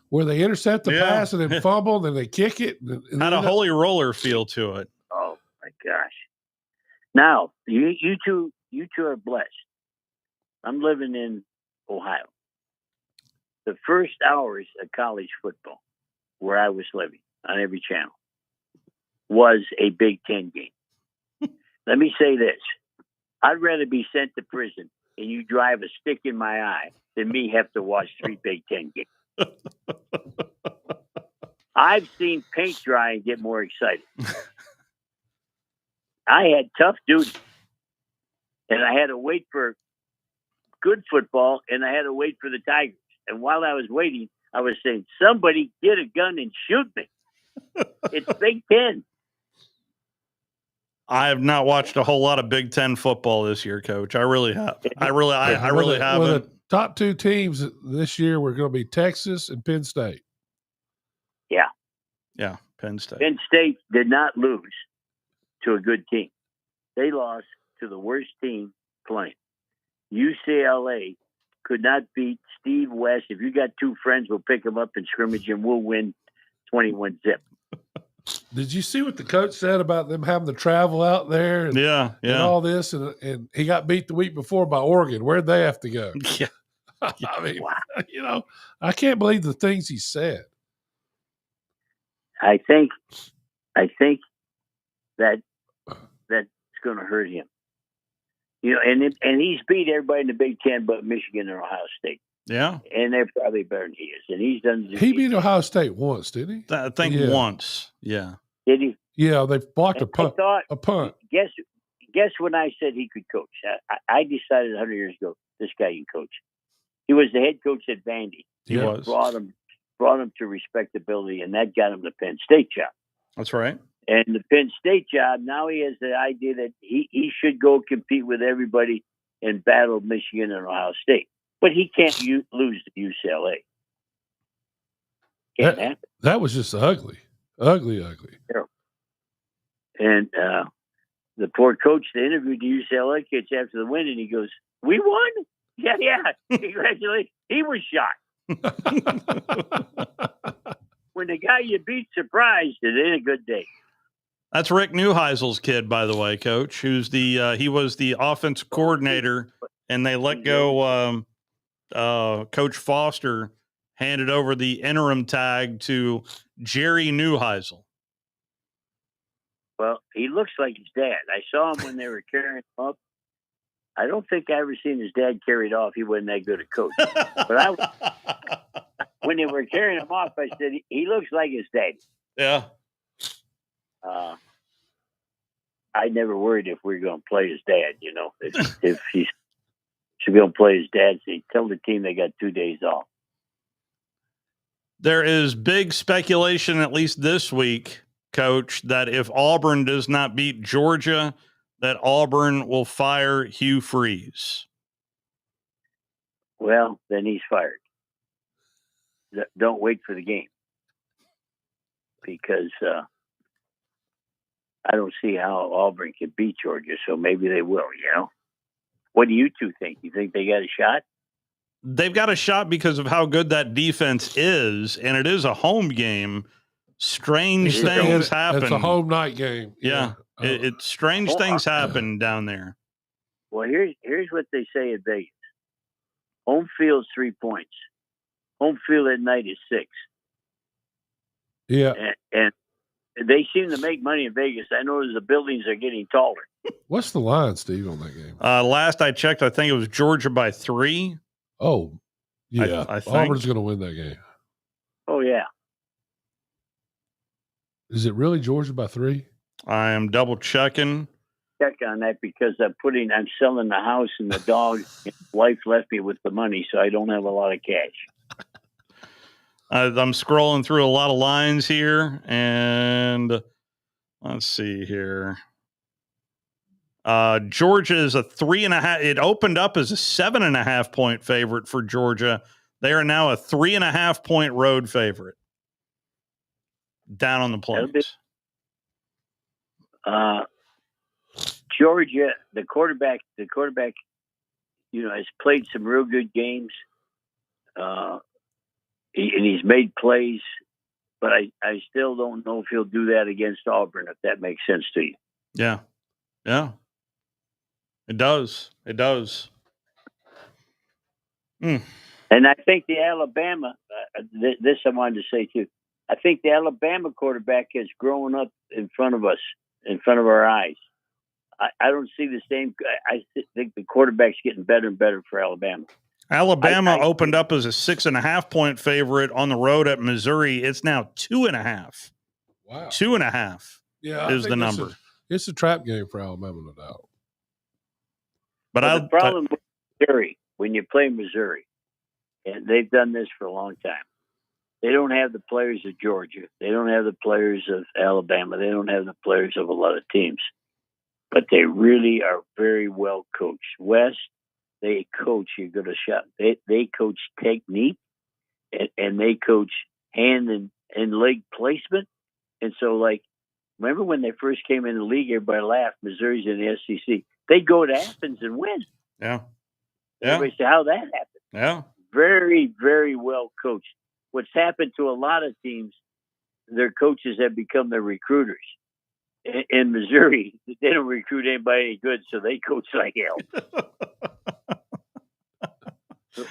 S13: where they intercept the pass and then fumble, then they kick it. And
S12: had a holy roller feel to it.
S26: Oh my gosh! Now you two are blessed. I'm living in Ohio. The first hours of college football, where I was living on every channel, was a Big Ten game. Let me say this: I'd rather be sent to prison and you drive a stick in my eye than me have to watch 3 Big Ten games. I've seen paint dry and get more excited. I had tough duty, and I had to wait for good football, and I had to wait for the Tigers. And while I was waiting, I was saying, somebody get a gun and shoot me. It's Big Ten.
S12: I have not watched a whole lot of Big Ten football this year, Coach. I really have. I really haven't.
S13: Well, the top 2 teams this year were going to be Texas and Penn State.
S12: Yeah, Penn State.
S26: Penn State did not lose to a good team. They lost to the worst team playing. UCLA could not beat Steve West. If you got 2 friends, we'll pick them up in scrimmage and we'll win 21-zip.
S13: Did you see what the coach said about them having to travel out there? And, and all this, and he got beat the week before by Oregon. Where'd they have to go?
S12: Yeah,
S13: I mean, I can't believe the things he said.
S26: I think that's going to hurt him. And he's beat everybody in the Big Ten but Michigan and Ohio State.
S12: Yeah.
S26: And they're probably better than he is. And he's done.
S13: He beat Ohio State once, didn't he?
S12: I think once. Yeah.
S26: Did he?
S13: Yeah, they blocked a punt.
S26: Guess when I said he could coach? I decided 100 years ago, this guy can coach. He was the head coach at Vandy.
S12: He was.
S26: Brought him to respectability, and that got him the Penn State job.
S12: That's right.
S26: And the Penn State job, now he has the idea that he should go compete with everybody and battle Michigan and Ohio State. But he can't lose to UCLA. Can't happen.
S13: That was just ugly. Ugly.
S26: And the poor coach, they interviewed the UCLA kids after the win, and he goes, "We won? Yeah. Congratulations." He was shocked. When the guy you beat surprised, it ain't a good day.
S12: That's Rick Neuheisel's kid, by the way, Coach, who's he was the offensive coordinator, and they let go Coach Foster, handed over the interim tag to Jerry Neuheisel.
S26: Well, he looks like his dad. I saw him when they were carrying him up. I don't think I ever seen his dad carried off. He wasn't that good a coach. But when they were carrying him off, I said, he looks like his dad.
S12: Yeah.
S26: I never worried if we were going to play his dad, If he's going to play his dad, so tell the team they got 2 days off.
S12: There is big speculation, at least this week, Coach, that if Auburn does not beat Georgia, that Auburn will fire Hugh Freeze?
S26: Well, then he's fired. Don't wait for the game, because I don't see how Auburn can beat Georgia, so maybe they will, What do you two think? You think they got a shot?
S12: They've got a shot because of how good that defense is, and it is a home game. Strange things happen.
S13: It's a home night game.
S12: Yeah. It's strange things happen down there.
S26: Well, here's what they say at Vegas. Home field's 3 points. Home field at night is 6.
S13: Yeah.
S26: And they seem to make money in Vegas. I notice the buildings are getting taller.
S13: What's the line, Steve, on that game?
S12: Last I checked, I think it was Georgia by 3.
S13: Oh, yeah.
S12: I think.
S13: Auburn's going to win that game.
S26: Oh, yeah.
S13: Is it really Georgia by 3?
S12: I am double checking.
S26: Check on that, because I'm selling the house, and the dog wife left me with the money, so I don't have a lot of cash.
S12: I'm scrolling through a lot of lines here, and let's see here. Georgia is a 3.5. It opened up as a 7.5 point favorite for Georgia. They are now a 3.5 point road favorite down on the Plains.
S26: Georgia, the quarterback, has played some real good games. And he's made plays, but I still don't know if he'll do that against Auburn, if that makes sense to you.
S12: Yeah. Yeah. It does. It does.
S26: And I think the Alabama, this I wanted to say too, I think the Alabama quarterback has grown up in front of us, in front of our eyes. I don't see the same. I think the quarterback's getting better and better for Alabama.
S12: Alabama opened up as a 6.5 point favorite on the road at Missouri. It's now 2.5.
S13: Wow.
S12: 2.5 is the number.
S13: It's a trap game for Alabama, no doubt.
S12: But
S26: the problem with Missouri, when you play Missouri, and they've done this for a long time, they don't have the players of Georgia. They don't have the players of Alabama. They don't have the players of a lot of teams. But they really are very well coached. West, they coach, you go to shot. They coach technique, and they coach hand and leg placement. And so, remember when they first came in the league, everybody laughed. Missouri's in the SEC. They go to Athens and win.
S12: Yeah.
S26: Everybody say, how that happened?
S12: Yeah.
S26: Very, very well coached. What's happened to a lot of teams, their coaches have become their recruiters. In Missouri, they don't recruit anybody any good, so they coach like hell.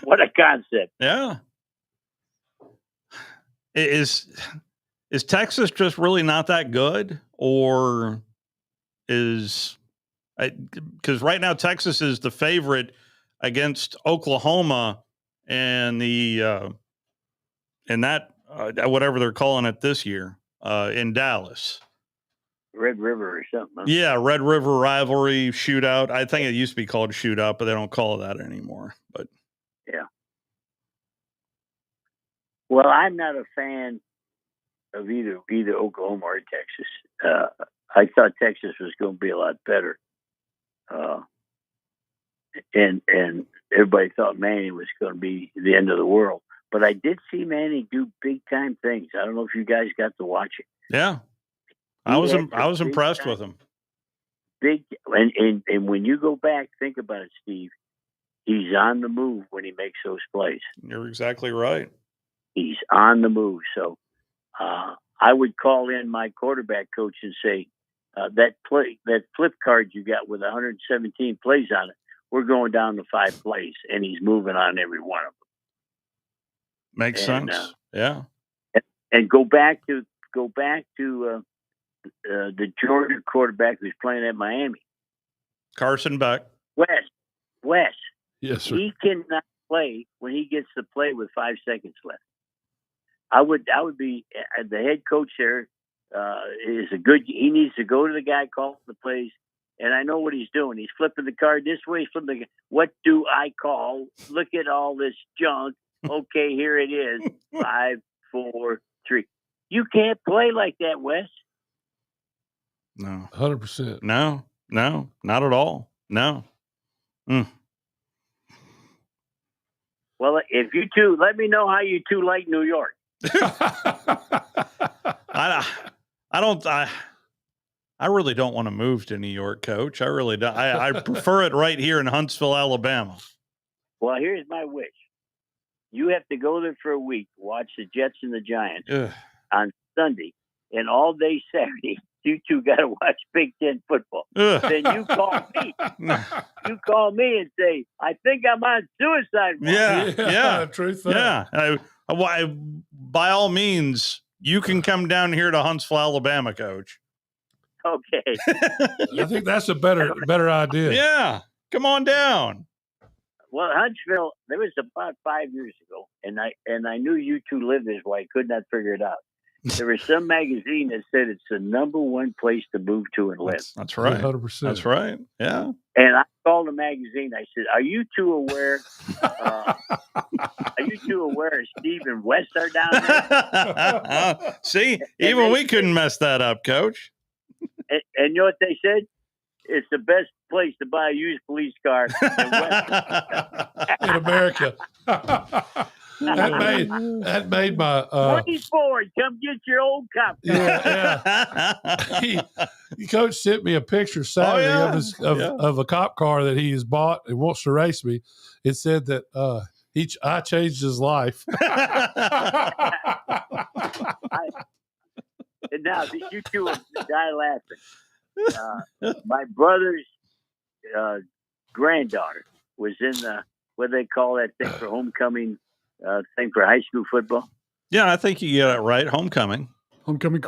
S26: What a concept.
S12: Yeah. Is Texas just really not that good? Or because right now Texas is the favorite against Oklahoma and whatever they're calling it this year in Dallas.
S26: Red River or something. Huh?
S12: Yeah, Red River rivalry shootout. I think it used to be called shootout, but they don't call it that anymore. But
S26: yeah. Well, I'm not a fan of either Oklahoma or Texas. I thought Texas was going to be a lot better, and everybody thought Manning was going to be the end of the world. But I did see Manning do big time things. I don't know if you guys got to watch it.
S12: Yeah. I was impressed with him.
S26: Big and when you go back, think about it, Steve. He's on the move when he makes those plays.
S12: You're exactly right.
S26: He's on the move. So I would call in my quarterback coach and say, that flip card you got with 117 plays on it, we're going down to 5 plays, and he's moving on every one of them.
S12: Makes sense. Yeah.
S26: And go back to the Georgia quarterback who's playing at Miami.
S12: Carson Beck.
S26: Wes.
S13: Yes, sir.
S26: He cannot play when he gets to play with 5 seconds left. I would be the head coach there. He needs to go to the guy calling the plays, and I know what he's doing. He's flipping the card this way. He's flipping what do I call? Look at all this junk. Okay, here it is. 5, 4, 3. You can't play like that, Wes.
S12: No.
S13: 100%.
S12: No, not at all. No.
S26: Well, if you two, let me know how you two like New York.
S12: I really don't want to move to New York, Coach. I really don't. I prefer it right here in Huntsville, Alabama.
S26: Well, here's my wish. You have to go there for a week, watch the Jets and the Giants on Sunday, and all day Saturday, you two got to watch Big Ten football. Then you call me. You call me and say, I think I'm on suicide watch.
S12: Yeah.
S13: Truth.
S12: Yeah. By all means, you can come down here to Huntsville, Alabama, Coach.
S26: Okay.
S13: I think that's a better idea.
S12: Yeah. Come on down.
S26: Well, Huntsville, there was about 5 years ago, and I knew you two lived this way. I could not figure it out. There was some magazine that said it's the number one place to move to and live.
S12: That's right.
S13: 100%.
S12: That's right. Yeah.
S26: And I called the magazine. I said, "Are you two aware? Are you two aware Steve and West are down there?"
S12: See, even we couldn't mess that up, Coach.
S26: And you know what they said? It's the best place to buy a used police car
S13: in America. That made my
S26: 24. Come get your old cop car.
S13: Coach sent me a picture Saturday of a cop car that he has bought and wants to race me. It said that I changed his life.
S26: And now you two will die laughing. My brother's granddaughter was in the what they call that thing for homecoming thing for high school football.
S12: Yeah, I think you get it right. Homecoming
S14: court.
S12: Homecoming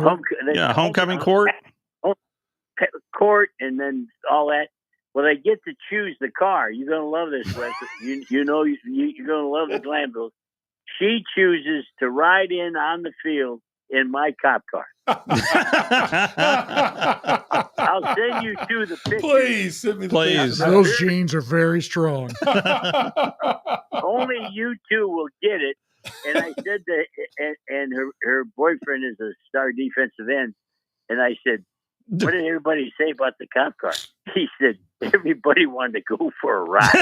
S12: court.
S26: Court, and then all that. Well, they get to choose the car. You're going to love this, Wes. You're going to love the Glanville. She chooses to ride in on the field in my cop car. I'll send you two the picture.
S13: Please send me the picture.
S14: Those genes are very strong.
S26: Only you two will get it. And I said that, and her boyfriend is a star defensive end. And I said, what did everybody say about the cop car? He said, everybody wanted to go for a ride.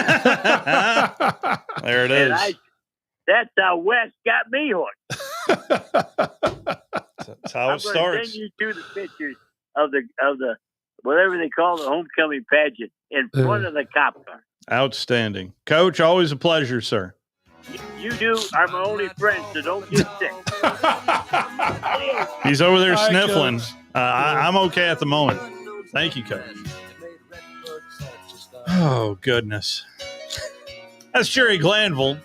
S12: There it is.
S26: That's how Wes got me hooked.
S12: That's how it starts.
S26: I'm going to send you two the pictures of the whatever they call the homecoming pageant in front of the cop car.
S12: Outstanding. Coach, always a pleasure, sir.
S26: You two are my only friends, so don't get sick.
S12: He's over there sniffling. I'm okay at the moment. Thank you, Coach. Oh, goodness. That's Jerry Glanville.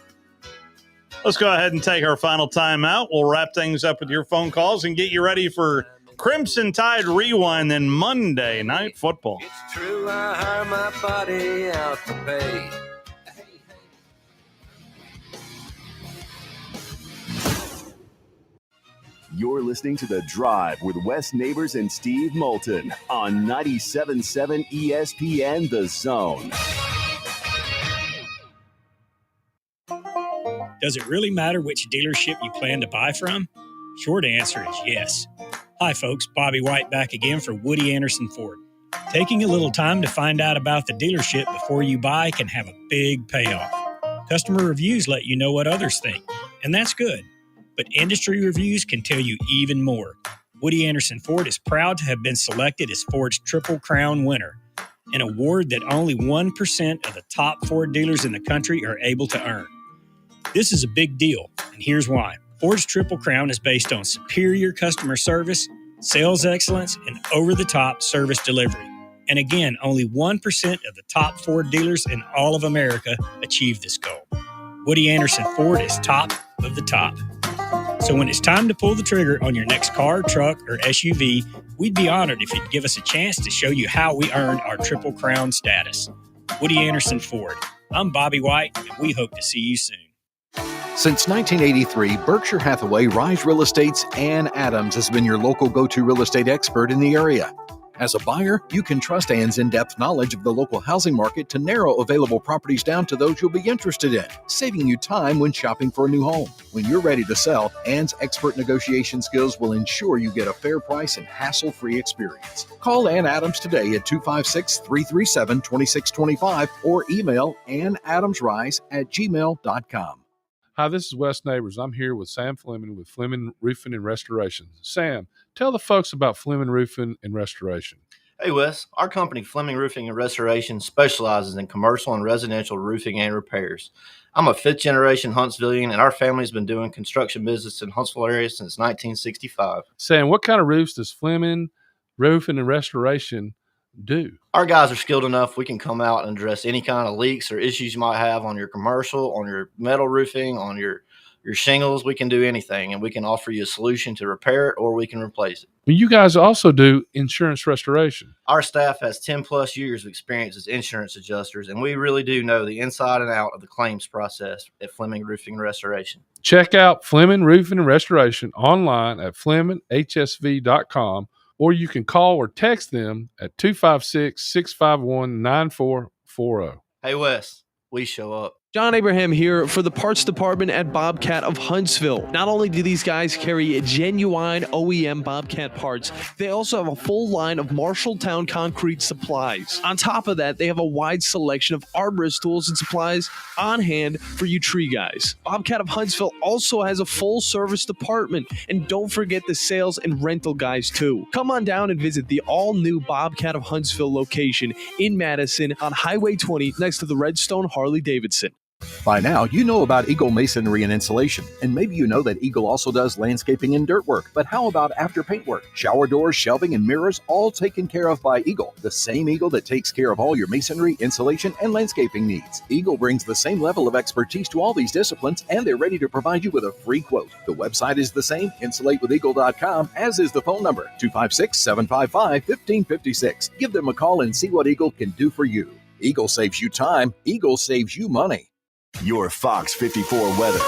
S12: Let's go ahead and take our final time out. We'll wrap things up with your phone calls and get you ready for Crimson Tide Rewind and Monday Night Football.
S25: It's true, I hire my body out to pay.
S8: You're listening to The Drive with Wes Neighbors and Steve Moulton on 97.7 ESPN The Zone.
S21: Does it really matter which dealership you plan to buy from? Short answer is yes. Hi, folks. Bobby White back again for Woody Anderson Ford. Taking a little time to find out about the dealership before you buy can have a big payoff. Customer reviews let you know what others think, and that's good. But industry reviews can tell you even more. Woody Anderson Ford is proud to have been selected as Ford's Triple Crown winner, an award that only 1% of the top Ford dealers in the country are able to earn. This is a big deal, and here's why. Ford's Triple Crown is based on superior customer service, sales excellence, and over-the-top service delivery. And again, only 1% of the top Ford dealers in all of America achieve this goal. Woody Anderson Ford is top of the top. So when it's time to pull the trigger on your next car, truck, or SUV, we'd be honored if you'd give us a chance to show you how we earned our Triple Crown status. Woody Anderson Ford. I'm Bobby White, and we hope to see you soon.
S22: Since 1983, Berkshire Hathaway Rise Real Estate's Ann Adams has been your local go-to real estate expert in the area. As a buyer, you can trust Ann's in-depth knowledge of the local housing market to narrow available properties down to those you'll be interested in, saving you time when shopping for a new home. When you're ready to sell, Ann's expert negotiation skills will ensure you get a fair price and hassle-free experience. Call Ann Adams today at 256-337-2625 or email annadamsrise@gmail.com.
S13: Hi, this is Wes Neighbors. I'm here with Sam Fleming with Fleming Roofing and Restoration. Sam, tell the folks about Fleming Roofing and Restoration.
S1: Hey, Wes. Our company, Fleming Roofing and Restoration, specializes in commercial and residential roofing and repairs. I'm a fifth-generation Huntsvillian, and our family's been doing construction business in Huntsville area since 1965.
S13: Sam, what kind of roofs does Fleming Roofing and Restoration do?
S1: Our guys are skilled enough. We can come out and address any kind of leaks or issues you might have on your commercial, on your metal roofing, on your shingles. We can do anything, and we can offer you a solution to repair it, or we can replace it.
S13: But you guys also do insurance restoration.
S1: Our staff has 10 plus years of experience as insurance adjusters, and we really do know the inside and out of the claims process at Fleming Roofing and Restoration.
S13: Check out Fleming Roofing and Restoration online at FlemingHSV.com, or you can call or text them at 256-651-9440.
S1: Hey, Wes, we show up.
S2: John Abraham here for the parts department at Bobcat of Huntsville. Not only do these guys carry genuine OEM Bobcat parts, they also have a full line of Marshalltown concrete supplies. On top of that, they have a wide selection of arborist tools and supplies on hand for you tree guys. Bobcat of Huntsville also has a full service department, and don't forget the sales and rental guys too. Come on down and visit the all-new Bobcat of Huntsville location in Madison on Highway 20 next to the Redstone Harley-Davidson.
S22: By now, you know about Eagle Masonry and Insulation, and maybe you know that Eagle also does landscaping and dirt work. But how about after paint work? Shower doors, shelving, and mirrors, all taken care of by Eagle, the same Eagle that takes care of all your masonry, insulation, and landscaping needs. Eagle brings the same level of expertise to all these disciplines, and they're ready to provide you with a free quote. The website is the same, insulatewitheagle.com, as is the phone number, 256-755-1556. Give them a call and see what Eagle can do for you. Eagle saves you time. Eagle saves you money.
S8: Your Fox 54 weather.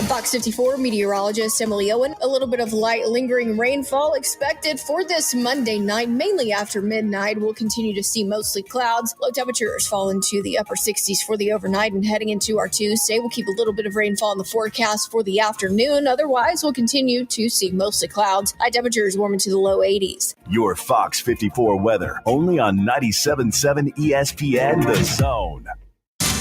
S3: Fox 54 meteorologist Emily Owen. A little bit of light lingering rainfall expected for this Monday night, mainly after midnight. We'll continue to see mostly clouds. Low temperatures fall into the upper 60s for the overnight, and heading into our Tuesday, we'll keep a little bit of rainfall in the forecast for the afternoon. Otherwise, we'll continue to see mostly clouds. High temperatures warm into the low 80s.
S8: Your Fox 54 weather, only on 97.7 ESPN The Zone.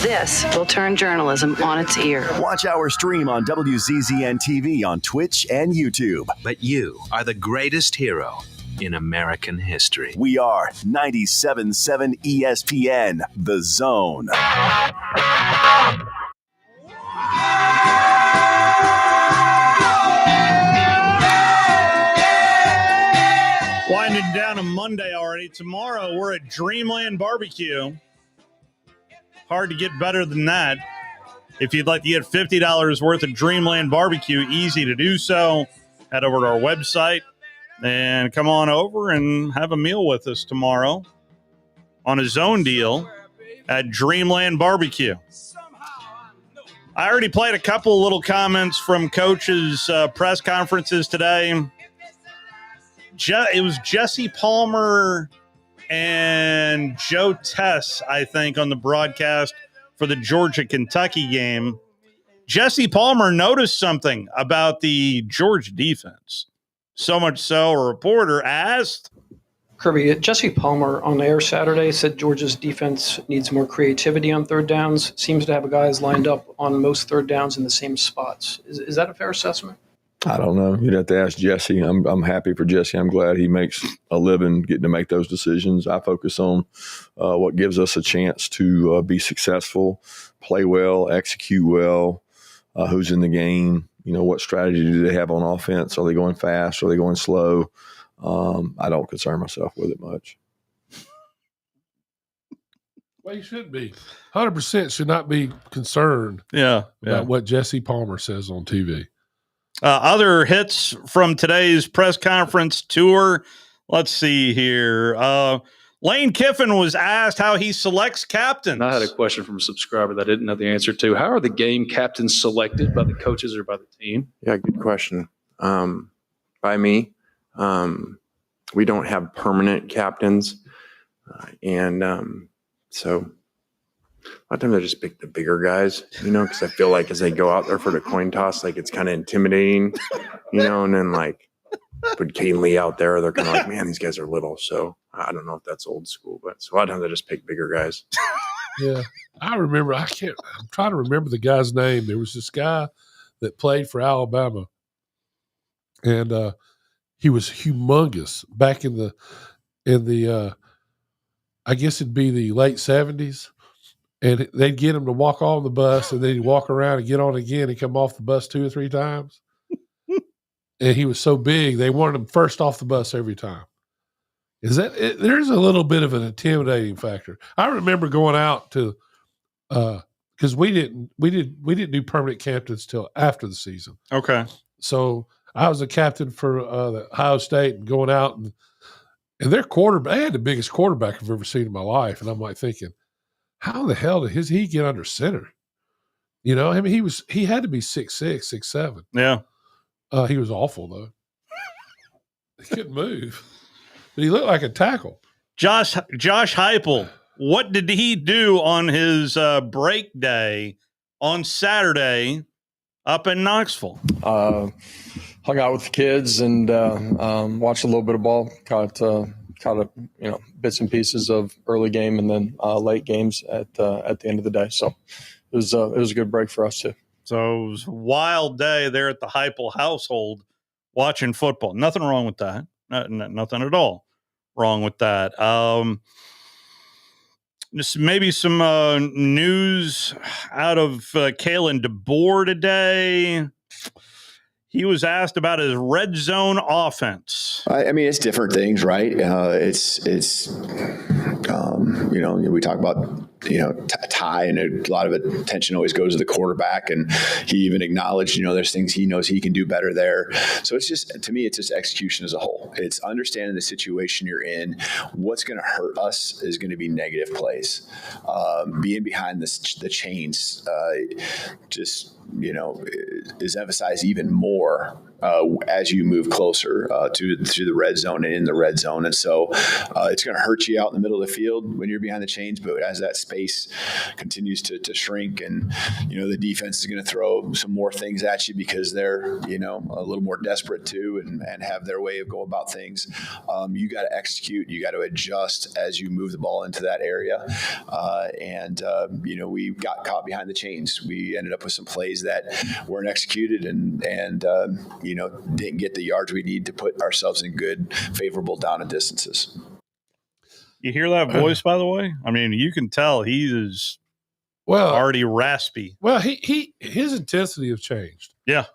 S4: This will turn journalism on its ear.
S8: Watch our stream on WZZN TV on Twitch and YouTube.
S6: But you are the greatest hero in American history.
S8: We are 97.7 ESPN The Zone.
S12: Winding down a Monday already. Tomorrow we're at Dreamland Barbecue. Hard to get better than that. If you'd like to get $50 worth of Dreamland Barbecue, easy to do so. Head over to our website and come on over and have a meal with us tomorrow on a zone deal at Dreamland Barbecue. I already played a couple little comments from coaches' press conferences today. It was Jesse Palmer and Joe Tess, I think, on the broadcast for the Georgia-Kentucky game. Jesse Palmer noticed something about the Georgia defense. So much so, a reporter asked,
S7: Kirby, Jesse Palmer on the air Saturday said Georgia's defense needs more creativity on third downs, seems to have guys lined up on most third downs in the same spots. Is that a fair assessment?
S20: I don't know. You'd have to ask Jesse. I'm happy for Jesse. I'm glad he makes a living getting to make those decisions. I focus on what gives us a chance to be successful, play well, execute well, who's in the game, what strategy do they have on offense? Are they going fast? Are they going slow? I don't concern myself with it much.
S13: Well, you should be. 100% should not be concerned about what Jesse Palmer says on TV.
S12: Other hits from today's press conference tour. Let's see here. Lane Kiffin was asked how he selects captains.
S27: I had a question from a subscriber that I didn't know the answer to. How are the game captains selected, by the coaches or by the team?
S28: Yeah, good question. By me.
S5: we don't have permanent captains. So a lot of times I just pick the bigger guys, because I feel like as they go out there for the coin toss, like it's kind of intimidating, and then like put Kane Lee out there, they're kind of like, man, these guys are little. So I don't know if that's old school, but so a lot of times I just pick bigger guys.
S13: Yeah. I remember, I'm trying to remember the guy's name. There was this guy that played for Alabama, and he was humongous back in the I guess it'd be the late 70s. And they'd get him to walk on the bus, and then he'd walk around and get on again and come off the bus 2 or 3 times. And he was so big, they wanted him first off the bus every time. There's a little bit of an intimidating factor. I remember going out to because we didn't do permanent captains till after the season.
S12: Okay.
S13: So I was a captain for the Ohio State and going out and their quarterback. They had the biggest quarterback I've ever seen in my life, and I'm like thinking, how the hell did he get under center? I mean, he had to be 6'6", 6'7".
S12: Yeah.
S13: He was awful though. He couldn't move, but he looked like a tackle.
S12: Josh Heupel, what did he do on his break day on Saturday up in Knoxville?
S9: Hung out with the kids and watched a little bit of ball. Caught bits and pieces of early game and then late games at the end of the day. So it was a good break for us too.
S12: So it was a wild day there at the Heupel household watching football. Nothing wrong with that. Nothing at all wrong with that. Just maybe some news out of Kalen DeBoer today. He was asked about his red zone offense.
S11: I mean, it's different things, right? We talk about, Ty, and a lot of attention always goes to the quarterback. And he even acknowledged, there's things he knows he can do better there. So it's just, to me, it's just execution as a whole. It's understanding the situation you're in. What's going to hurt us is going to be negative plays. Being behind the chains, is emphasized even more as you move closer to the red zone and in the red zone. And so it's going to hurt you out in the middle of the field when you're behind the chains, but as that space continues to shrink and, the defense is going to throw some more things at you because they're, a little more desperate too and have their way of going about things. You got to execute, you got to adjust as you move the ball into that area. We got caught behind the chains. We ended up with some plays that weren't executed and didn't get the yards we need to put ourselves in good, favorable down and distances.
S12: You hear that voice, by the way? I mean, you can tell he is already raspy.
S13: Well, his intensity has changed.
S12: Yeah.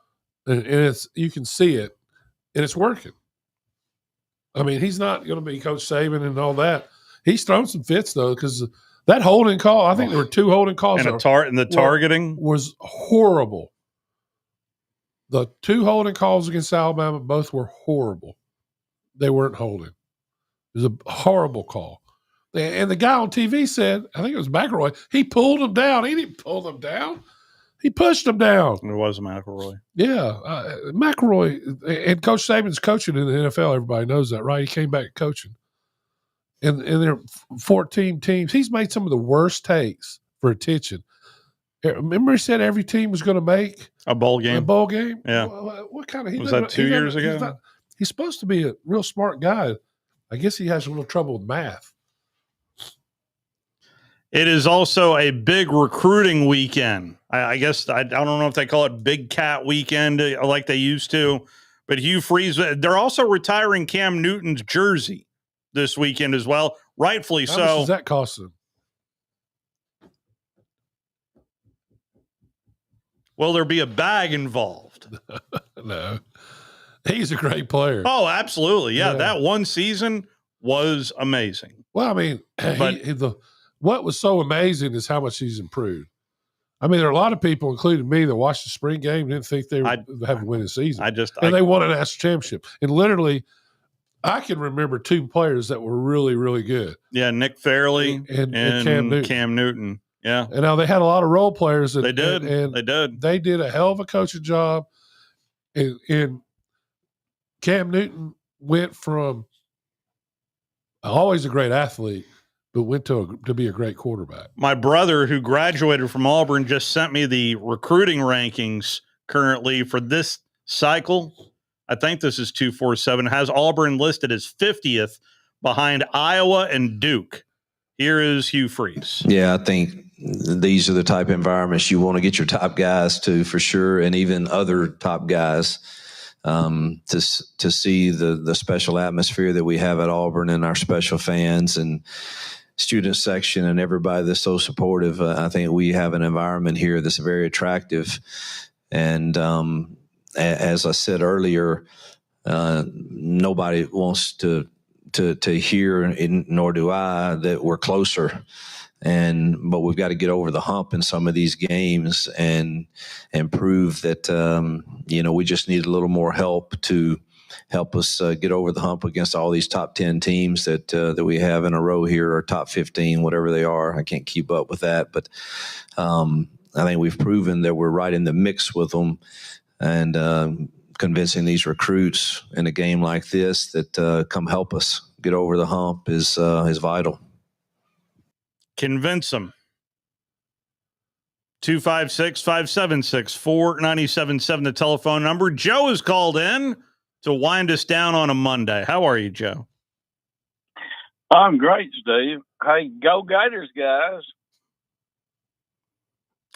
S13: And you can see it, and it's working. I mean, he's not going to be Coach Saban and all that. He's thrown some fits, though, because that holding call, I think there were 2 holding calls.
S12: And the targeting
S13: was horrible. The 2 holding calls against Alabama, both were horrible. They weren't holding. It was a horrible call. And the guy on TV said, I think it was McElroy, he pulled him down. He didn't pull them down. He pushed them down.
S12: It was McElroy.
S13: Yeah. McElroy, and Coach Saban's coaching in the NFL. Everybody knows that, right? He came back coaching. And there are 14 teams. He's made some of the worst takes for attention. Remember he said every team was going to make
S12: a bowl game.
S13: Yeah. What kind of?
S12: Was that 2 years ago?
S13: He's supposed to be a real smart guy. I guess he has a little trouble with math.
S12: It is also a big recruiting weekend. I guess I don't know if they call it Big Cat Weekend like they used to, but Hugh Freeze, they're also retiring Cam Newton's jersey this weekend as well. Rightfully so.
S13: How much does that cost them?
S12: Will there be a bag involved?
S13: No. He's a great player.
S12: Oh, absolutely. Yeah, that one season was amazing.
S13: Well, I mean, what was so amazing is how much he's improved. I mean, there are a lot of people, including me, that watched the spring game and didn't think they would have a winning season. They won a national championship. And literally, I can remember 2 players that were really, really good.
S12: Yeah, Nick Fairley and Cam Newton. Yeah.
S13: And now they had a lot of role players.
S12: They did.
S13: They did a hell of a coaching job. And Cam Newton went from Always a great athlete, but went to be a great quarterback.
S12: My brother, who graduated from Auburn, just sent me the recruiting rankings currently for this cycle. I think this is 247. Has Auburn listed as 50th behind Iowa and Duke. Here is Hugh Freeze.
S10: Yeah, I think these are the type of environments you want to get your top guys to, for sure, and even other top guys. To see the special atmosphere that we have at Auburn and our special fans and student section and everybody that's so supportive. I think we have an environment here that's very attractive. And as I said earlier, nobody wants to hear, nor do I, that we're closer. But we've got to get over the hump in some of these games and prove that, we just need a little more help to help us get over the hump against all these top 10 teams that we have in a row here, or top 15, whatever they are. I can't keep up with that. But I think we've proven that we're right in the mix with them, and convincing these recruits in a game like this that come help us get over the hump is vital.
S12: Convince them. 256-576-4977, the telephone number. Joe has called in to wind us down on a Monday. How are you, Joe?
S15: I'm great, Steve. Hey, go Gators, guys.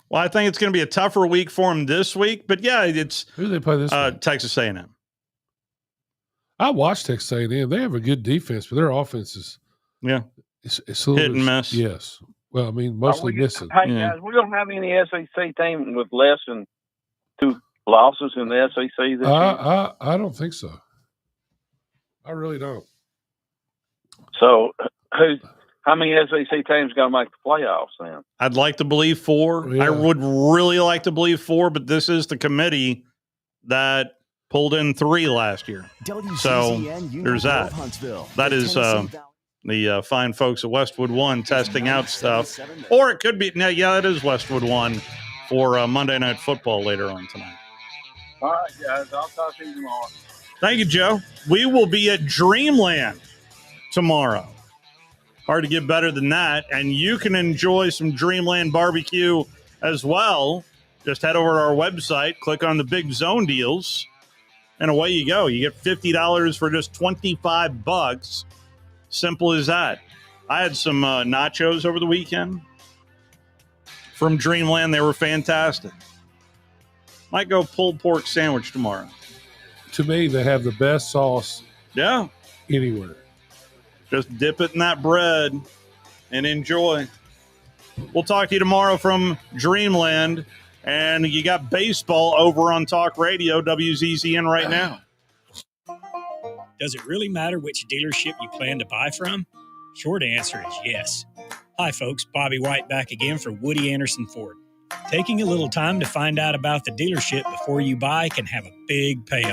S12: Well, I think it's going to be a tougher week for them this week, but yeah, it's
S13: who do they play this week?
S12: Texas A&M.
S13: I watched Texas A&M. They have a good defense, but their offense is it's a little
S12: hit and miss.
S13: Yes. Well, I mean, mostly missing.
S15: Hey, guys, we don't have any SEC team with less than 2 losses in the SEC this year.
S13: I don't think so. I really don't.
S15: So, how many SEC teams going to make the playoffs then?
S12: I'd like to believe 4. I would really like to believe 4, but this is the committee that pulled in 3 last year. So there's that. That is the fine folks at Westwood One testing out stuff. Or it could be, it is Westwood One for Monday Night Football later on tonight.
S15: All right, guys. I'll talk to you tomorrow.
S12: Thank you, Joe. We will be at Dreamland tomorrow. Hard to get better than that. And you can enjoy some Dreamland barbecue as well. Just head over to our website, click on the Big Zone deals, and away you go. You get $50 for just $25. Simple as that. I had some nachos over the weekend from Dreamland. They were fantastic. Might go pulled pork sandwich tomorrow.
S13: To me, they have the best sauce anywhere.
S12: Just dip it in that bread and enjoy. We'll talk to you tomorrow from Dreamland. And you got baseball over on Talk Radio, WZZN right now.
S21: Does it really matter which dealership you plan to buy from? Short answer is yes. Hi, folks. Bobby White back again for Woody Anderson Ford. Taking a little time to find out about the dealership before you buy can have a big payoff.